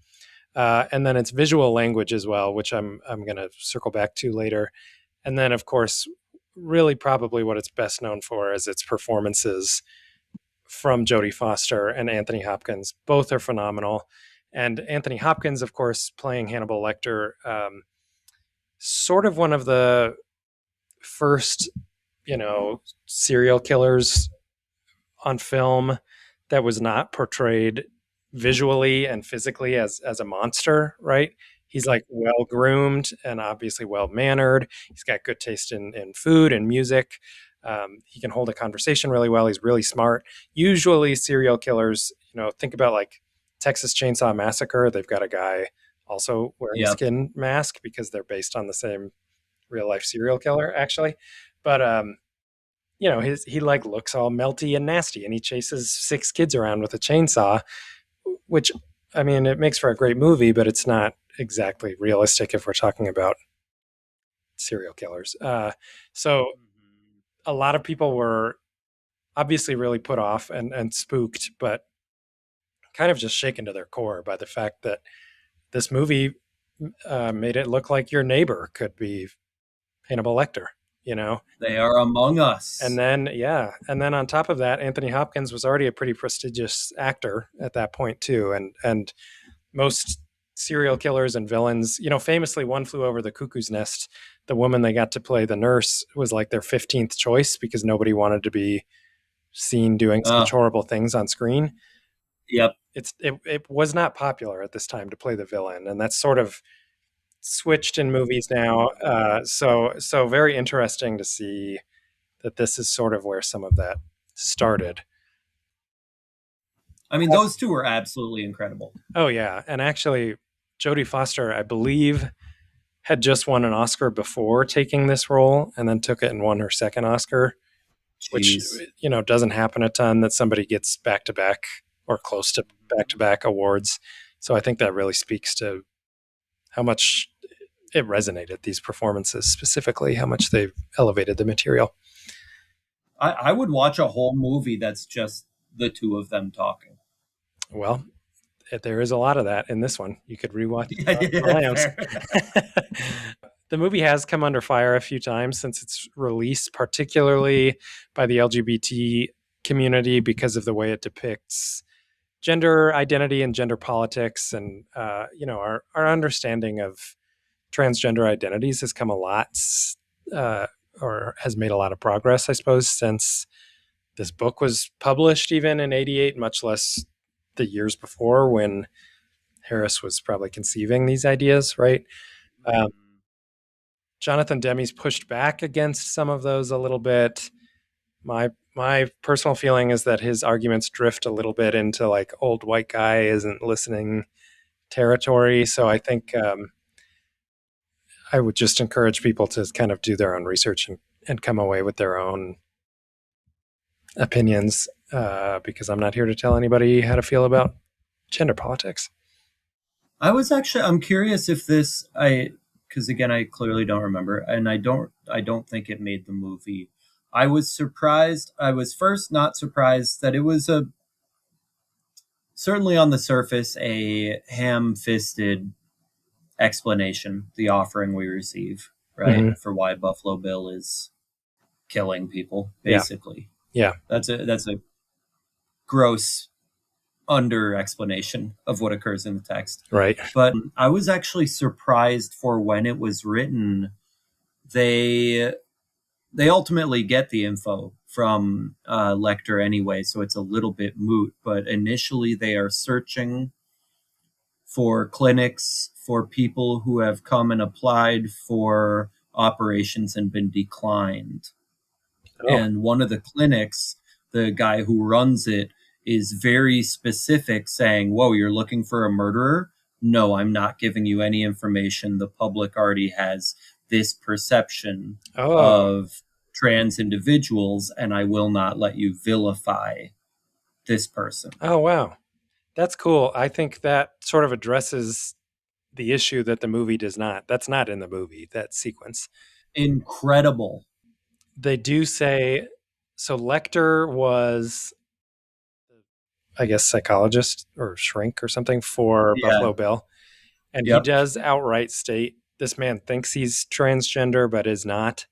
And then it's visual language as well, which I'm going to circle back to later. And then, of course, really probably what it's best known for is its performances from Jodie Foster and Anthony Hopkins. Both are phenomenal. And Anthony Hopkins, of course, playing Hannibal Lecter, sort of one of the first, serial killers on film that was not portrayed visually and physically as a monster, right? He's like well groomed and obviously well mannered. He's got good taste in food and music. He can hold a conversation really well. He's really smart. Usually, serial killers, think about like Texas Chainsaw Massacre. They've got a guy also wearing a Yep. skin mask because they're based on the same real life serial killer, actually. But he like looks all melty and nasty, and he chases 6 kids around with a chainsaw, which I mean, it makes for a great movie, but it's not exactly realistic if we're talking about serial killers. So a lot of people were obviously really put off and spooked, but kind of just shaken to their core by the fact that this movie made it look like your neighbor could be Hannibal Lecter, you know? They are among And us. then, yeah. And then on top of that, Anthony Hopkins was already a pretty prestigious actor at that point, too. And most serial killers and villains, famously, One Flew Over the Cuckoo's Nest, the woman they got to play the nurse was like their 15th choice because nobody wanted to be seen doing such Uh, horrible things on screen. yep. It was not popular at this time to play the villain, and that's sort of switched in movies now. So very interesting to see that this is sort of where some of that started. I mean, those two are absolutely incredible. Oh yeah, and actually, Jodie Foster, I believe, had just won an Oscar before taking this role, and then took it and won her second Oscar, which Jeez. doesn't happen a ton that somebody gets back to back or close to back to back awards. So I think that really speaks to how much it resonated, these performances specifically, how much they've elevated the material. I would watch a whole movie that's just the two of them talking. Well, there is a lot of that in this one. You could rewatch the Yeah, Lambs. fair. The movie has come under fire a few times since its release, particularly by the LGBT community because of the way it depicts gender identity and gender politics, and our understanding of transgender identities has come a lot, uh, or has made a lot of progress, I suppose, since this book was published, even in '88, much less the years before when Harris was probably conceiving these ideas, right? Um, Jonathan Demme's pushed back against some of those a little bit. My personal feeling is that his arguments drift a little bit into like old white guy isn't listening territory. So I think I would just encourage people to kind of do their own research and come away with their own opinions, because I'm not here to tell anybody how to feel about gender politics. I'm curious if because again, I clearly don't remember, and I don't think it made the movie. I was surprised. I was first not surprised that it was a certainly on the surface, a ham-fisted explanation, the offering we receive, right, Hmm. for why Buffalo Bill is killing people, Yeah. basically. Yeah. That's a gross under explanation of what occurs in the text. Right. But I was actually surprised for when it was written. They they ultimately get the info from Lecter anyway, so it's a little bit moot. But initially, they are searching for clinics for people who have come and applied for operations and been declined. Oh. And one of the clinics, the guy who runs it, is very specific, saying, "Whoa, you're looking for a murderer? No, I'm not giving you any information. The public already has this perception Oh. of trans individuals, and I will not let you vilify this person." Oh, wow. That's cool. I think that sort of addresses the issue that the movie does not. That's not in the movie, that sequence. Incredible. They do say so. Lecter was, I guess, psychologist or shrink or something for Yeah. Buffalo Bill. And he Yep. does outright state this man thinks he's transgender, but is not.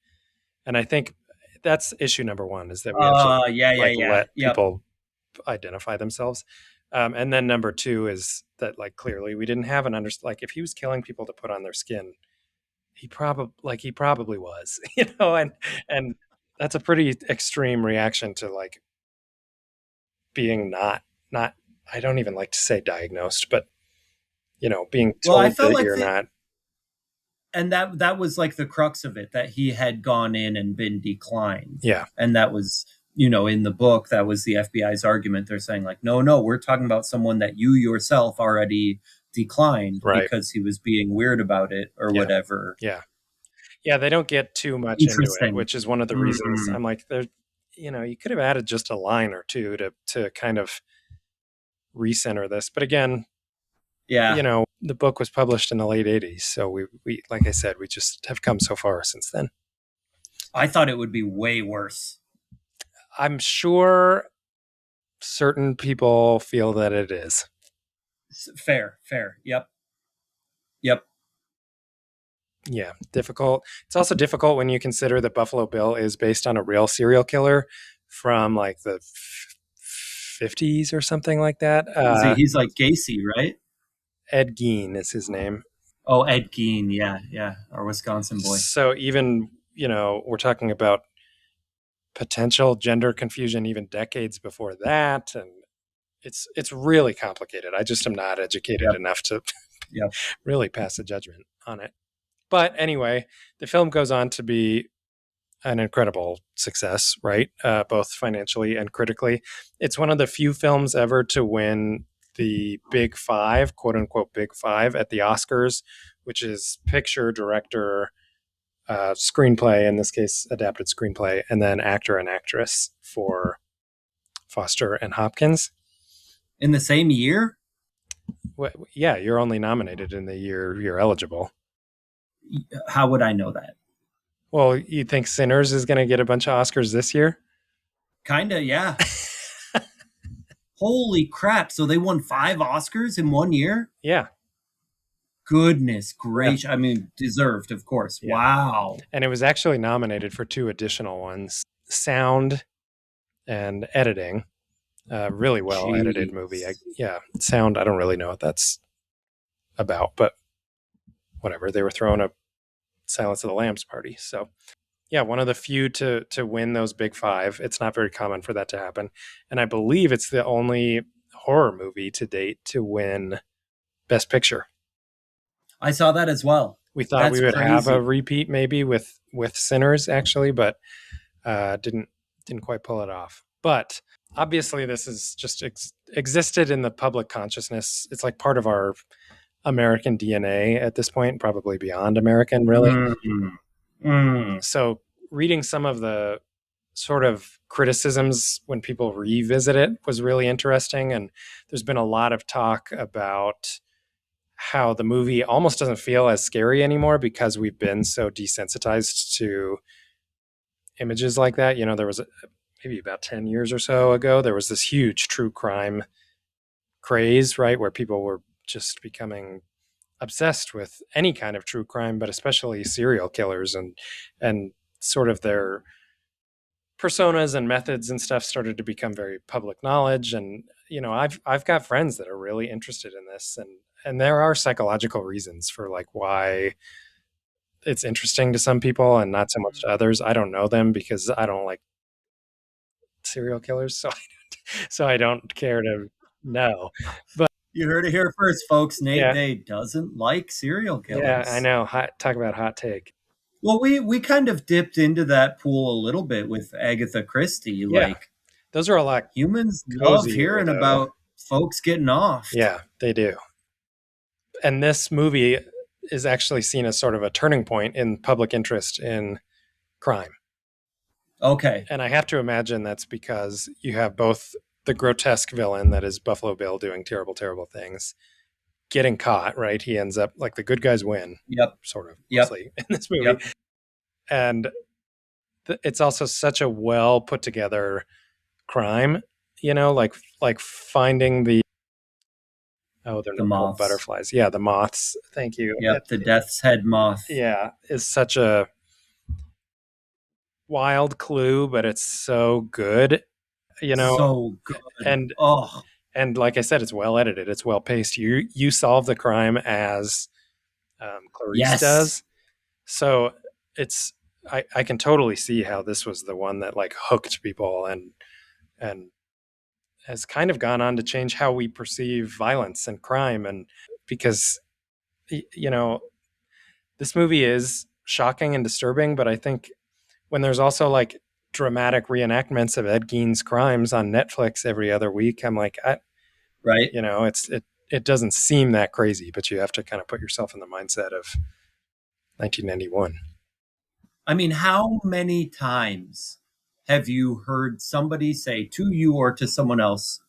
And I think that's issue number one, is that we have to Yeah, yeah, like yeah. let Yep. people identify themselves. And then number two is that like clearly we didn't have an like if he was killing people to put on their skin, he probably was, and that's a pretty extreme reaction to like being not I don't even like to say diagnosed, but being Well, I told felt that like you're not. and that was like the crux of it, that he had gone in and been declined. Yeah. And that was, in the book, that was the FBI's argument. They're saying like, no, we're talking about someone that you yourself already declined Right. because he was being weird about it or Yeah. whatever. Yeah, they don't get too much into it, Interesting. which is one of the reasons Mm, I'm like, there, you could have added just a line or two to kind of recenter this. But again, yeah. the book was published in the late 80s, so we like I said, we just have come so far since then. I thought it would be way worse. I'm sure certain people feel that it is. Fair. Yep. Yep. Yeah, difficult. It's also difficult when you consider that Buffalo Bill is based on a real serial killer from like the 50s or something like that. He's like Gacy, right? Ed Gein is his name. Oh, Ed Gein. Yeah. Our Wisconsin boy. So even, we're talking about potential gender confusion even decades before that. And it's really complicated. I just am not educated Yep. enough to Yep. really pass a judgment on it. But anyway, the film goes on to be an incredible success, right? Both financially and critically. It's one of the few films ever to win the Big Five, quote unquote, Big Five at the Oscars, which is picture, director, screenplay, in this case, adapted screenplay, and then actor and actress for Foster and Hopkins. In the same year? Yeah, you're only nominated in the year you're eligible. How would I know that? Well, you think Sinners is going to get a bunch of Oscars this year? Kinda, yeah. Holy crap. So they won 5 Oscars in 1 year? Yeah. Goodness gracious. I mean, deserved, of course. Yeah. Wow. And it was actually nominated for 2 additional ones, sound and editing. Really well edited movie. Sound, I don't really know what that's about, but whatever. They were throwing a Silence of the Lambs party. So yeah, one of the few to win those Big Five. It's not very common for that to happen. And I believe it's the only horror movie to date to win Best Picture. I saw that as well. We thought we would have a repeat maybe with Sinners actually, but didn't quite pull it off. But obviously this is just existed in the public consciousness. It's like part of our American DNA at this point, probably beyond American, really. So reading some of the sort of criticisms when people revisit it was really interesting. And there's been a lot of talk about how the movie almost doesn't feel as scary anymore because we've been so desensitized to images like that. There was maybe about 10 years or so ago, there was this huge true crime craze, right, where people were just becoming obsessed with any kind of true crime, but especially serial killers, and sort of their personas and methods and stuff started to become very public knowledge. And I've got friends that are really interested in this, and there are psychological reasons for like why it's interesting to some people and not so much to others. I don't know them because I don't like serial killers, so I don't care to know. But You heard it here first, folks. Nate yeah, Day doesn't like serial yeah, I killers. know. Talk about hot take. Well, we kind of dipped into that pool a little bit with Agatha Christie. Yeah, Like, those are a lot humans love cozier hearing though. about folks getting offed. Yeah, they do. And this movie is actually seen as sort of a turning point in public interest in crime. Okay. And I have to imagine that's because you have both the grotesque villain that is Buffalo Bill doing terrible, terrible things, getting caught, right? He ends up like the good guys win, Yep. sort of Yep. mostly in this movie. Yep. And it's also such a well put together crime, like finding the they're The not called moths. butterflies. Yeah, the moths. Thank you. Yep. The death's head moth. Yeah, is such a wild clue, but it's so good, So good. and Oh, and like I said, it's well edited, it's well paced. You solve the crime as Clarice yes. does, so it's I can totally see how this was the one that like hooked people and has kind of gone on to change how we perceive violence and crime, and because you know this movie is shocking and disturbing, but I think when there's also like dramatic reenactments of Ed Gein's crimes on Netflix every other week, I'm like, Right. it doesn't seem that crazy, but you have to kind of put yourself in the mindset of 1991. I mean, how many times have you heard somebody say to you or to someone else,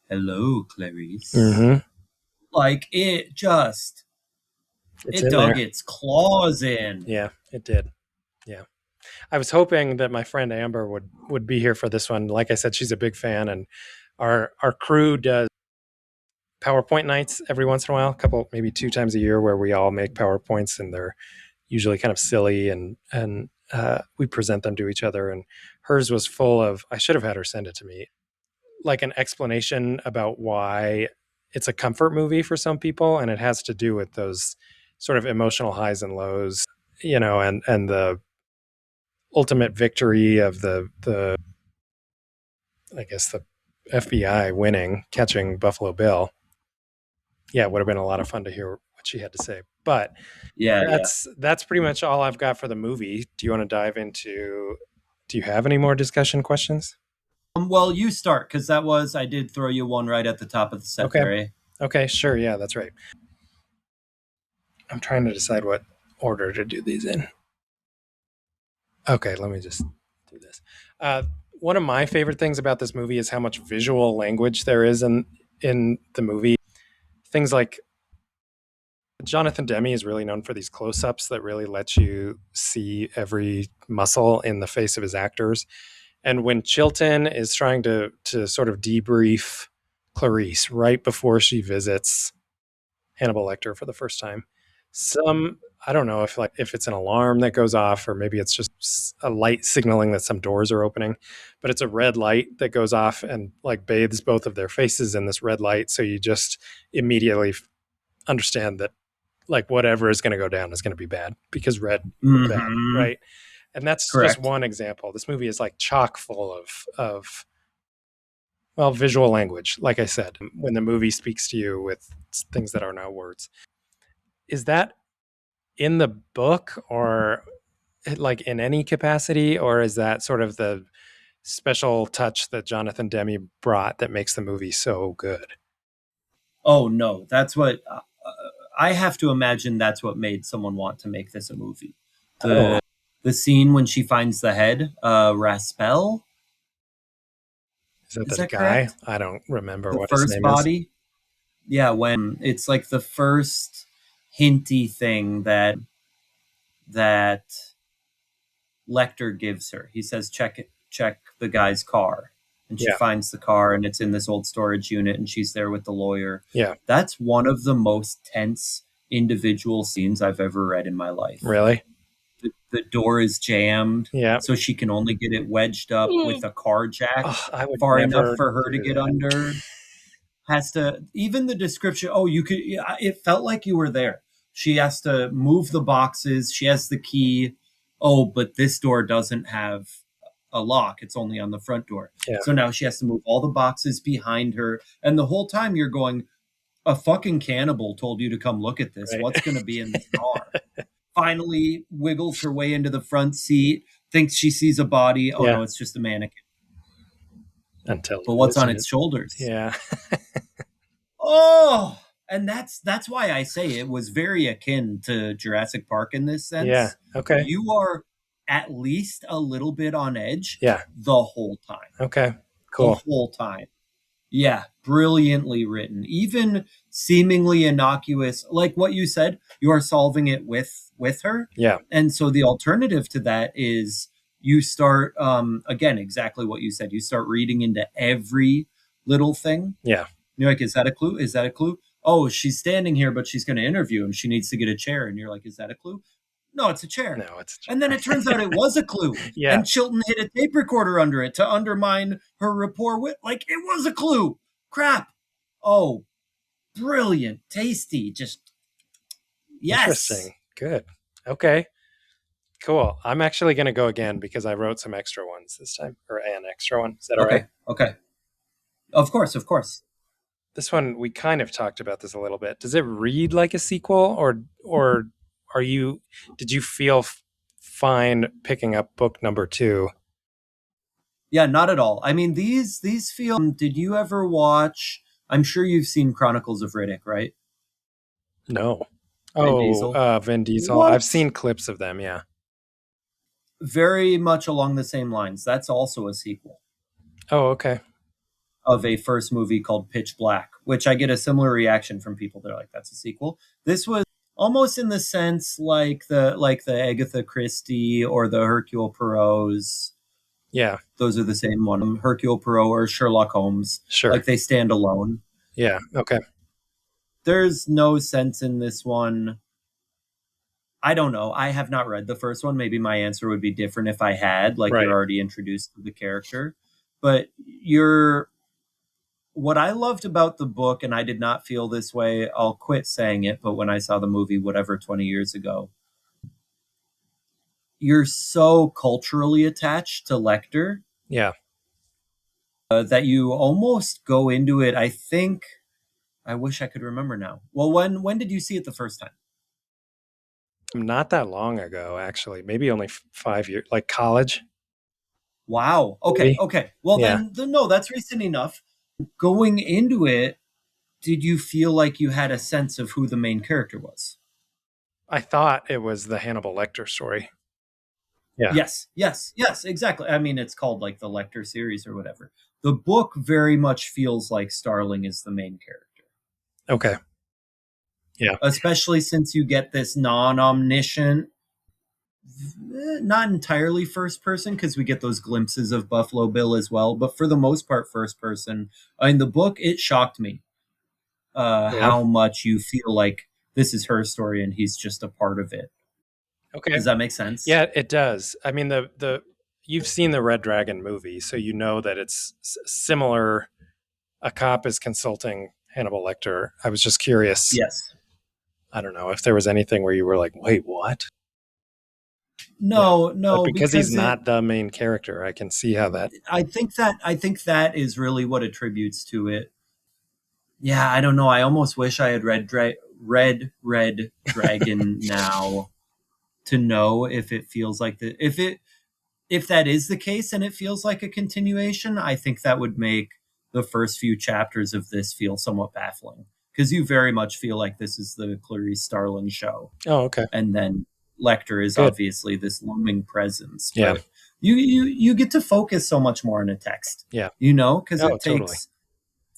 "Hello, Clarice"? Mm-hmm. Like It's it in dug there. its claws in. Yeah, it did. Yeah. I was hoping that my friend Amber would be here for this one. Like I said, she's a big fan, and our crew does PowerPoint nights every once in a while, a couple, maybe 2 times a year, where we all make PowerPoints, and they're usually kind of silly, and we present them to each other. And hers was full of, I should have had her send it to me, like an explanation about why it's a comfort movie for some people, and it has to do with those sort of emotional highs and lows, and the ultimate victory of the I guess the FBI winning, catching Buffalo Bill. Yeah, it would have been a lot of fun to hear what she had to say. But Yeah, yeah. that's pretty much all I've got for the movie. Do you want to dive into? Do you have any more discussion questions? Well, you start because I did throw you one right at the top of the set Okay. there, eh? Okay, sure. Yeah, that's right. I'm trying to decide what order to do these in. Okay, let me just do this. One of my favorite things about this movie is how much visual language there is in the movie. Things like Jonathan Demme is really known for these close-ups that really let you see every muscle in the face of his actors. And when Chilton is trying to sort of debrief Clarice right before she visits Hannibal Lecter for the first time, I don't know if it's an alarm that goes off or maybe it's just a light signaling that some doors are opening, but it's a red light that goes off and like bathes both of their faces in this red light, so you just immediately understand that like whatever is going to go down is going to be bad because red is bad, Mm-hmm. right? And that's just Correct. one example. This movie is like chock full of well, visual language. Like I said, when the movie speaks to you with things that are not words, is that in the book or like in any capacity, or is that sort of the special touch that Jonathan Demme brought that makes the movie so good? Oh no, that's what I have to imagine. That's what made someone want to make this a movie. Oh, The scene when she finds the head, Raspel, is that is the that guy? correct? I don't remember The what his first name is. body. Yeah, when it's like the first hinty thing that Lecter gives her. He says, check the guy's car. and she Yeah. finds the car and it's in this old storage unit and she's there with the lawyer. Yeah. That's one of the most tense individual scenes I've ever read in my life. Really? The door is jammed, Yeah. so she can only get it wedged up with a car jack Oh, I would far enough never for her to do get that. under. Has to, even the description, oh, you could, yeah, it felt like you were there. She has to move the boxes. She has the key. Oh, but this door doesn't have a lock. It's only on the front door. Yeah. So now she has to move all the boxes behind her. And the whole time you're going, a fucking cannibal told you to come look at this. Right. What's going to be in this car? Finally wiggles her way into the front seat, thinks she sees a body. Oh, Yeah. no, it's just a mannequin. Until But what's on its shoulders? Yeah. Oh, and that's why I say it was very akin to Jurassic Park in this sense. Yeah. Okay. You are at least a little bit on edge. Yeah. The whole time. Okay. Cool. The whole time. Yeah, brilliantly written. Even seemingly innocuous, like what you said, you are solving it with her. Yeah. And so the alternative to that is you start again, exactly what you said. You start reading into every little thing. Yeah. You're like, is that a clue? Is that a clue? Oh, she's standing here, but she's going to interview him. She needs to get a chair. And you're like, is that a clue? No, it's a chair. No, it's And then it turns out it was a clue. Yeah. And Chilton hit a tape recorder under it to undermine her rapport with, like, it was a clue. Crap. Oh, brilliant. Tasty. Just, yes. Interesting. Good. Okay. Cool. I'm actually going to go again because I wrote some extra ones this time, or an extra one. Is that all right? Okay. Of course. This one, we kind of talked about this a little bit. Does it read like a sequel, or did you feel fine picking up book number 2? Yeah, not at all. I mean, these feel, did you ever watch, I'm sure you've seen Chronicles of Riddick, right? No. Vin Diesel. Vin Diesel. What? I've seen clips of them, yeah. Very much along the same lines. That's also a sequel Oh, okay. of a first movie called Pitch Black, which I get a similar reaction from people that are like, that's a sequel. This was almost in the sense like the Agatha Christie or the Hercule Poirot's. Yeah. Those are the same one. Hercule Poirot or Sherlock Holmes. Sure. Like they stand alone. Yeah. Okay. There's no sense in this one. I don't know. I have not read the first one. Maybe my answer would be different if I had. Like Right. you're already introduced to the character. But what I loved about the book, and I did not feel this way, I'll quit saying it, but when I saw the movie, whatever, 20 years ago, you're so culturally attached to Lecter Yeah. that you almost go into it. I think, I wish I could remember now. Well, when did you see it the first time? Not that long ago, actually. Maybe only 5 years, like college. Wow. Okay. Maybe. Okay. Well, Yeah. then no, that's recent enough. Going into it, did you feel like you had a sense of who the main character was? I thought it was the Hannibal Lecter story. Yeah. Yes, exactly. I mean, it's called like the Lecter series or whatever. The book very much feels like Starling is the main character. Okay. Yeah. Especially since you get this non-omniscient, not entirely first person, because we get those glimpses of Buffalo Bill as well, but for the most part, first person. In the book, it shocked me how much you feel like this is her story and he's just a part of it. Okay. Does that make sense? Yeah, it does. I mean, the you've seen the Red Dragon movie, so you know that it's similar. A cop is consulting Hannibal Lecter. I was just curious. Yes. I don't know if there was anything where you were like, wait, what? No, But because he's not the main character, I can see how that. I think that is really what attributes to it. Yeah, I don't know. I almost wish I had read Red Dragon now to know if it feels like if that is the case and it feels like a continuation. I think that would make the first few chapters of this feel somewhat baffling, because you very much feel like this is the Clarice Starling show. Oh, okay. And then Lecter is obviously this looming presence. Yeah. But you get to focus so much more on a text. Yeah. You know, because it totally. takes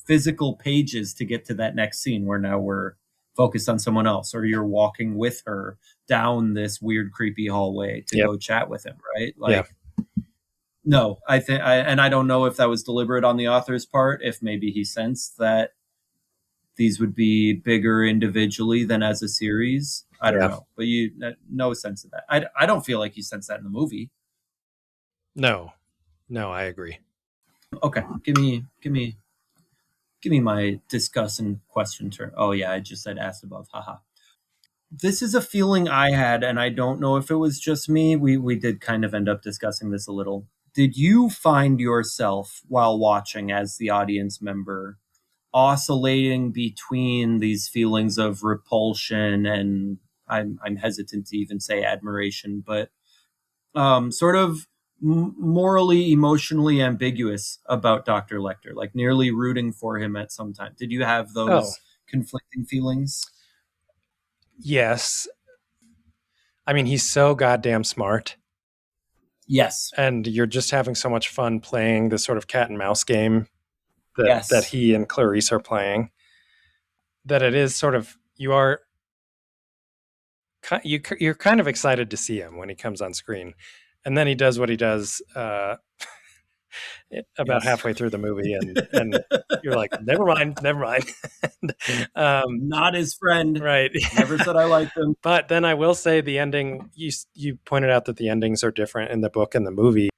physical pages to get to that next scene where now we're focused on someone else, or you're walking with her down this weird, creepy hallway to go chat with him, right? Like, No, I think, and I don't know if that was deliberate on the author's part. If maybe he sensed that these would be bigger individually than as a series. I don't Yeah. know, but you no sense of that. I don't feel like you sense that in the movie. No, no, I agree. Okay, give me my discuss and question turn. Oh yeah, I just said asked above. Haha. This is a feeling I had, and I don't know if it was just me. We did kind of end up discussing this a little. Did you find yourself while watching as the audience member oscillating between these feelings of repulsion and I'm hesitant to even say admiration, but sort of morally, emotionally ambiguous about Dr. Lecter, like nearly rooting for him at some time? Did you have Oh, those conflicting feelings? yes. I mean, he's so goddamn smart. Yes. And you're just having so much fun playing this sort of cat and mouse game that Yes. he and Clarice are playing, that it is sort of you're kind of excited to see him when he comes on screen, and then he does what he does about Yes. halfway through the movie, and you're like, never mind, never mind. Not his friend. Right. Never said I liked him. But then I will say the ending. You pointed out that the endings are different in the book and the movie.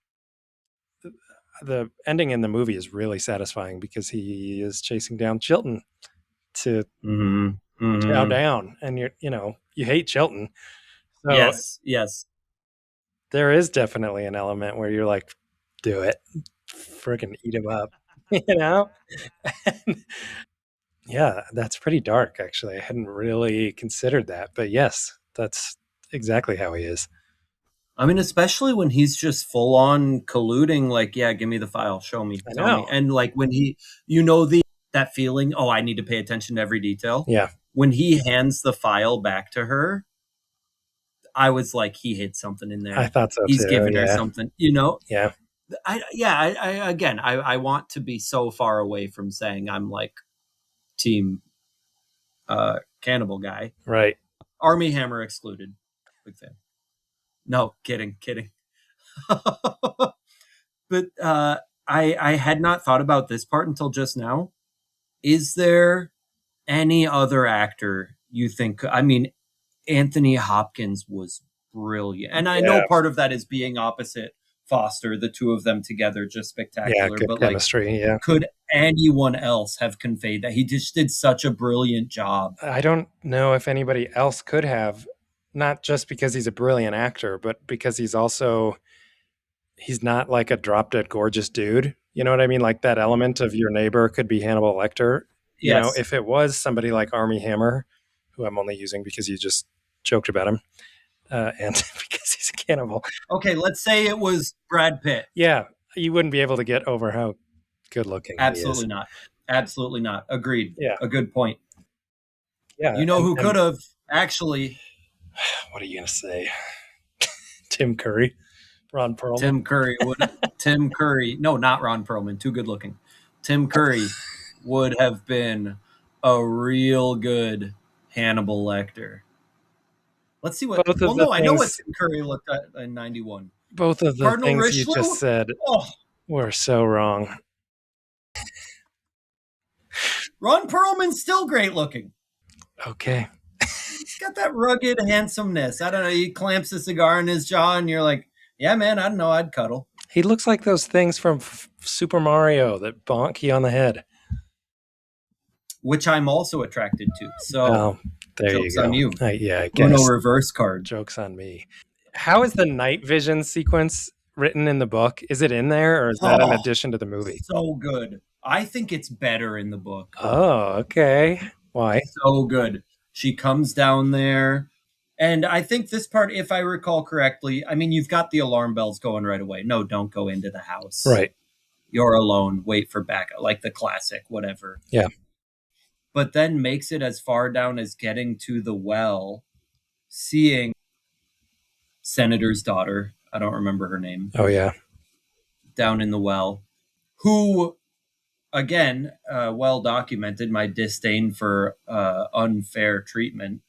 The ending in the movie is really satisfying because he is chasing down Chilton to Mm-hmm. chow Mm-hmm. down, and you hate Chilton, so Yes. Yes. there is definitely an element where you're like, do it, freaking eat him up, you know. Yeah, that's pretty dark, actually. I hadn't really considered that, but yes, that's exactly how he is. I mean, especially when he's just full on colluding, like, yeah, give me the file, show me, I tell me. know. And like when that feeling, oh, I need to pay attention to every detail. Yeah, When he hands the file back to her, I was like, he hid something in I there. thought so He's too. giving her Yeah, something, you know? yeah, I want to be so far away from saying I'm like team cannibal guy. right. Army Hammer excluded. Big fan. No, kidding. But I had not thought about this part until just now. Is there any other actor you think? I mean, Anthony Hopkins was brilliant, and I know Yeah, part of that is being opposite Foster, the two of them together, just yeah, spectacular. good But like, chemistry. Yeah, could anyone else have conveyed that? He just did such a brilliant job. I don't know if anybody else could have, not just because he's a brilliant actor, but because he's not like a drop dead gorgeous dude. You know what I mean? Like that element of your neighbor could be Hannibal Lecter. Yes. If it was somebody like Army Hammer, who I'm only using because you just joked about him, and because he's a cannibal, Okay, let's say it was Brad Pitt. yeah, you wouldn't be able to get over how good looking he is. Absolutely not. Absolutely not. Agreed. Yeah, A good point. yeah. You know who And could have actually? what are you gonna say? Tim Curry, Ron Perlman. Tim Curry would. Tim Curry. No, not Ron Perlman. Too good looking. Tim Curry would have been a real good Hannibal Lecter. Let's see what. Both Well, of the no, I know what things, Tim Curry looked at in '91. both of the Cardinal things you just Richelieu. said Oh, were so wrong. Ron Perlman's still great looking. Okay. He's got that rugged handsomeness. I don't know. He clamps a cigar in his jaw, and you're like, yeah, man, I don't know. I'd cuddle. He looks like those things from Super Mario that bonk you on the head. Which I'm also attracted to. So, Oh, there you joke's go. on you. Yeah, I Uno guess. reverse card. Joke's on me. How is the night vision sequence written in the book? Is it in there or is that an Oh, addition to the movie? so good. I think it's better in the book. Oh, okay. Why? So good. She comes down there. And I think this part, if I recall correctly, I mean, you've got the alarm bells going right away. No, don't go into the house. Right. You're alone. Wait for backup, like the classic, whatever. Yeah. But then makes it as far down as getting to the well, seeing Senator's daughter. I don't remember her name. Oh, yeah. Down in the well, who, again, well documented, my disdain for unfair treatment,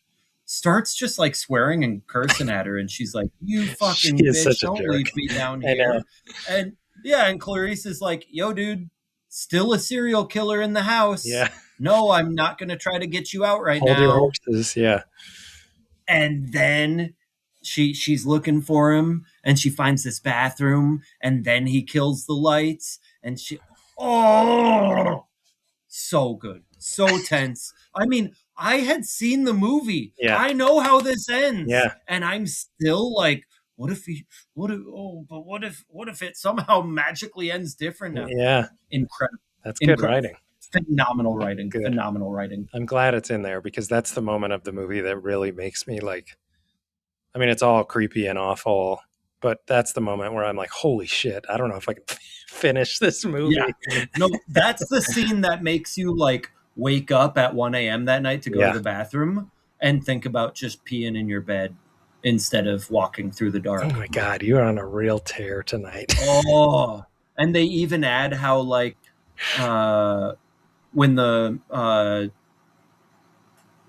starts just like swearing and cursing at her, and she's like, "You She fucking is bitch, such a don't jerk. leave me down I know. here." And Yeah, and Clarice is like, yo, dude, still a serial killer in the house. Yeah. No, I'm not going to try to get you out right Hold your now. horses. Yeah. And then she's looking for him and she finds this bathroom and then he kills the lights and she oh so good, so tense. I mean, I had seen the movie, Yeah. I know how this ends, Yeah. and I'm still like, what if he what if oh but what if it somehow magically ends different now? Yeah. Incredible. That's good Incredible. writing. Phenomenal writing. Good. Phenomenal writing. I'm glad it's in there because that's the moment of the movie that really makes me like, I mean, it's all creepy and awful, but that's the moment where I'm like, holy shit, I don't know if I can finish this movie. Yeah. No, that's the scene that makes you like wake up at 1 a.m. that night to go to Yeah. the bathroom and think about just peeing in your bed instead of walking through the dark. Oh my God, you're on a real tear tonight. Oh, and they even add how like when the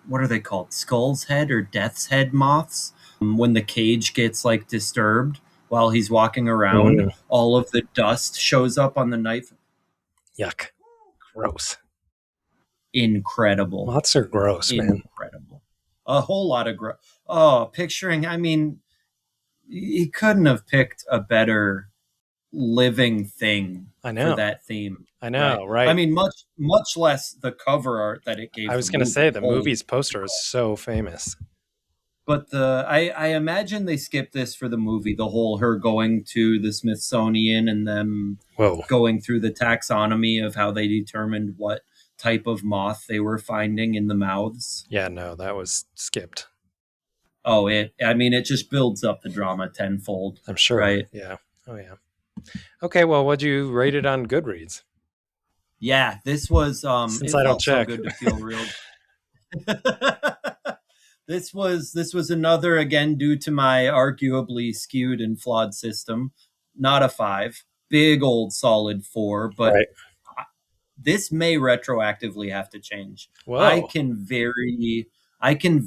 what are they called? Skull's head or death's head moths? When the cage gets like disturbed while he's walking around, all of the dust shows up on the knife. Yuck. Gross. Incredible. Moths are gross, man. Incredible. A whole lot of picturing, I mean, he couldn't have picked a better living thing I know. for that theme. I know, right? I mean, much less the cover art that it gave. I was going to say the movie's poster is so famous. But I imagine they skipped this for the movie, the whole her going to the Smithsonian and them going through the taxonomy of how they determined what type of moth they were finding in the mouths. Yeah, no, that was skipped. Oh, I mean, it just builds up the drama tenfold. I'm sure. Right? Yeah. Oh, yeah. Okay, well, what'd you rate it on Goodreads? Yeah, this was since I don't check. So good to feel real. This was another, again, due to my arguably skewed and flawed system, not a 5, big old solid 4, but right. This may retroactively have to change. Whoa. I can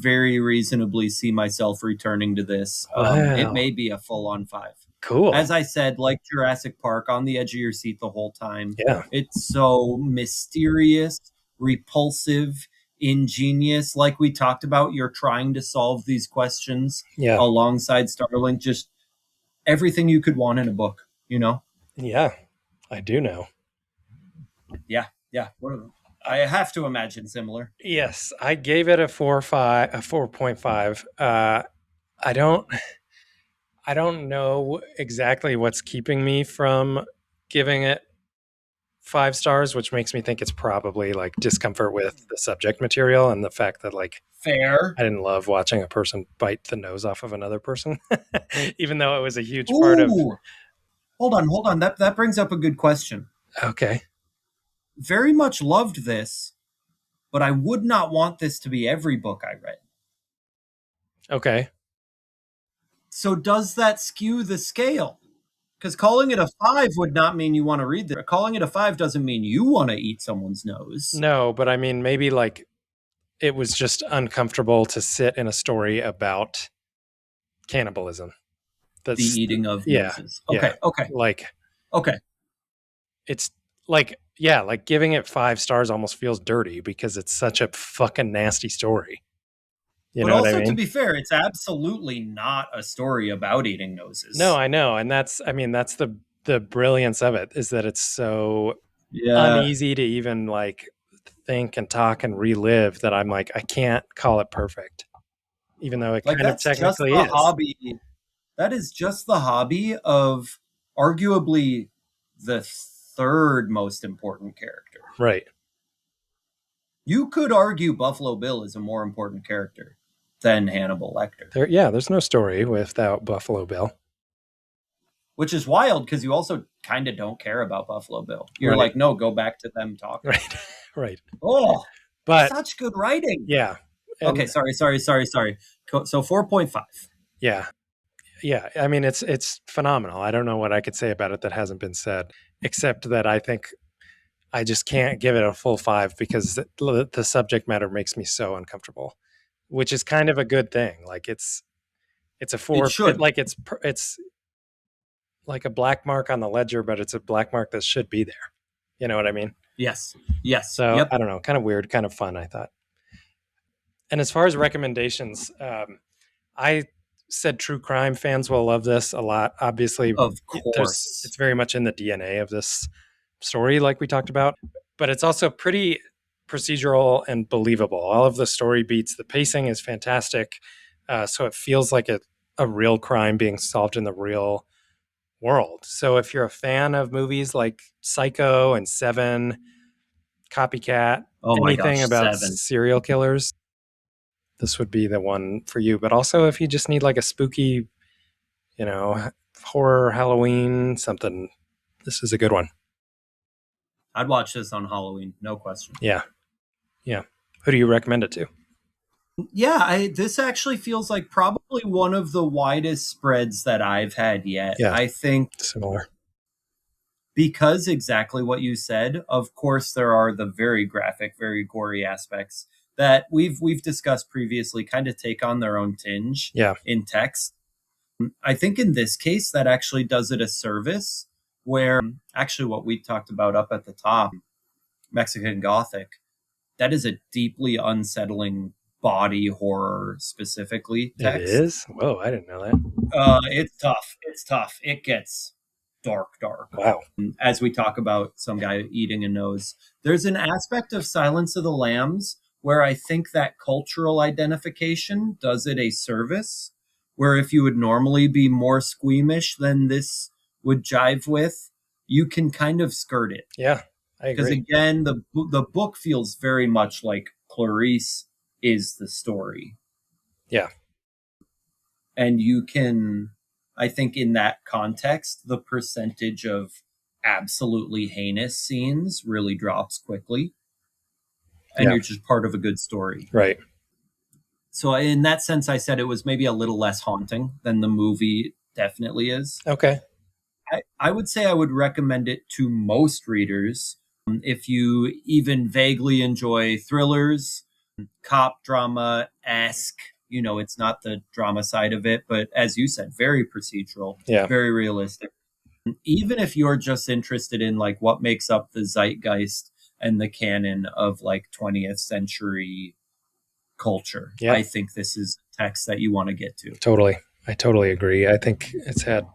very reasonably see myself returning to this. Wow. It may be a full-on 5. Cool. As I said, like Jurassic Park, on the edge of your seat the whole time. Yeah. It's so mysterious, repulsive, ingenious. Like we talked about, you're trying to solve these questions alongside Starlink. Just everything you could want in a book, you know? Yeah, I do know. Yeah. I have to imagine similar. Yes, I gave it a 4.5. I don't know exactly what's keeping me from giving it 5 stars, which makes me think it's probably like discomfort with the subject material and the fact that like fair. I didn't love watching a person bite the nose off of another person, even though it was a huge part of. Hold on. That brings up a good question. Okay. Very much loved this, but I would not want this to be every book I read. Okay. So does that skew the scale? Because calling it a 5 would not mean you want to read it. Calling it a 5 doesn't mean you want to eat someone's nose. No, but I mean, maybe like it was just uncomfortable to sit in a story about cannibalism. The eating of noses. Okay. Okay. It's like, like giving it 5 stars almost feels dirty because it's such a fucking nasty story. You know what I mean? To be fair, it's absolutely not a story about eating noses. No, I know. And that's the brilliance of it is that it's so uneasy to even like think and talk and relive that I'm like, I can't call it perfect, even though it kind of technically is. Hobby. That is just the hobby of arguably the third most important character. Right. You could argue Buffalo Bill is a more important character than Hannibal Lecter. There's no story without Buffalo Bill. Which is wild because you also kind of don't care about Buffalo Bill. You're like, no, go back to them talking. Right. Oh, but such good writing. Yeah. Okay, sorry. So 4.5. Yeah. I mean, it's phenomenal. I don't know what I could say about it that hasn't been said, except that I think I just can't give it a full 5 because the subject matter makes me so uncomfortable, which is kind of a good thing. Like it's a 4. It's like a black mark on the ledger, but it's a black mark that should be there. You know what I mean? Yes. Yes. So Yep. I don't know, kind of weird, kind of fun, I thought. And as far as recommendations, I said true crime fans will love this a lot. Obviously, Of it's course. very much in the DNA of this story, like we talked about, but it's also pretty procedural and believable. All of the story beats, the pacing is fantastic, so it feels like a real crime being solved in the real world. So if you're a fan of movies like Psycho and Seven, Copycat, Oh my anything gosh, about Seven. serial killers, this would be the one for you. But also, if you just need like a spooky, horror Halloween something, this is a good one. I'd watch this on Halloween, no question. Yeah. Yeah. Who do you recommend it to? Yeah, this actually feels like probably one of the widest spreads that I've had yet. Yeah. I think Similar. because exactly what you said, of course there are the very graphic, very gory aspects that we've discussed previously kind of take on their own tinge in text. I think in this case that actually does it a service where actually what we talked about up at the top, Mexican Gothic, that is a deeply unsettling body horror specifically text. It is? Whoa, I didn't know that. It's tough. It's tough. It gets dark. Wow. As we talk about some guy eating a nose. There's an aspect of Silence of the Lambs where I think that cultural identification does it a service, where if you would normally be more squeamish than this would jive with, you can kind of skirt it. Yeah, I agree. Because again, the book feels very much like Clarice is the story. Yeah. And you can, I think in that context, the percentage of absolutely heinous scenes really drops quickly. And you're just part of a good story. Right. So in that sense, I said it was maybe a little less haunting than the movie definitely is. Okay. I would say I would recommend it to most readers. If you even vaguely enjoy thrillers, cop drama-esque, it's not the drama side of it, but as you said, very procedural, very realistic. Even if you're just interested in like what makes up the zeitgeist and the canon of like 20th century culture, I think this is a text that you want to get to. Totally. I totally agree. I think it's had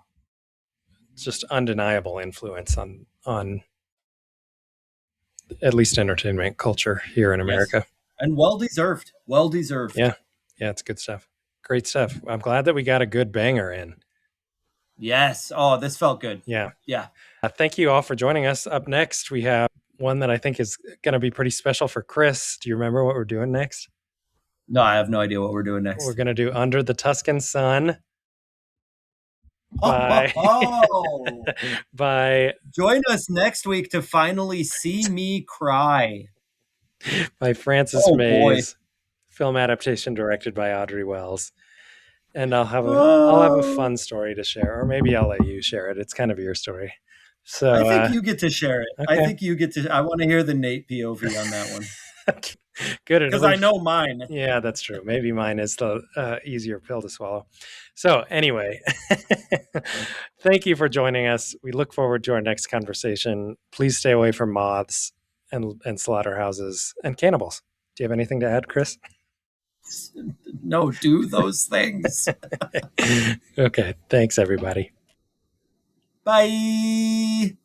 just undeniable influence on at least entertainment culture here in America. Yes. And well deserved. Yeah, it's good stuff. Great stuff. I'm glad that we got a good banger in. Yes. Oh, this felt good. Yeah. Yeah. Thank you all for joining us. Up next, we have one that I think is going to be pretty special for Chris. Do you remember what we're doing next? No, I have no idea what we're doing next. We're going to do Under the Tuscan Sun. By join us next week to finally see me cry. By Frances Mays, film adaptation directed by Audrey Wells. And I'll have a fun story to share, or maybe I'll let you share it. It's kind of your story. So I think you get to share it. Okay. I think you get to. I want to hear the Nate POV on that one. Good, because I know mine. Yeah, that's true. Maybe mine is the easier pill to swallow. So anyway, thank you for joining us. We look forward to our next conversation. Please stay away from moths and slaughterhouses and cannibals. Do you have anything to add, Chris? No, do those things. Okay. Thanks, everybody. Bye.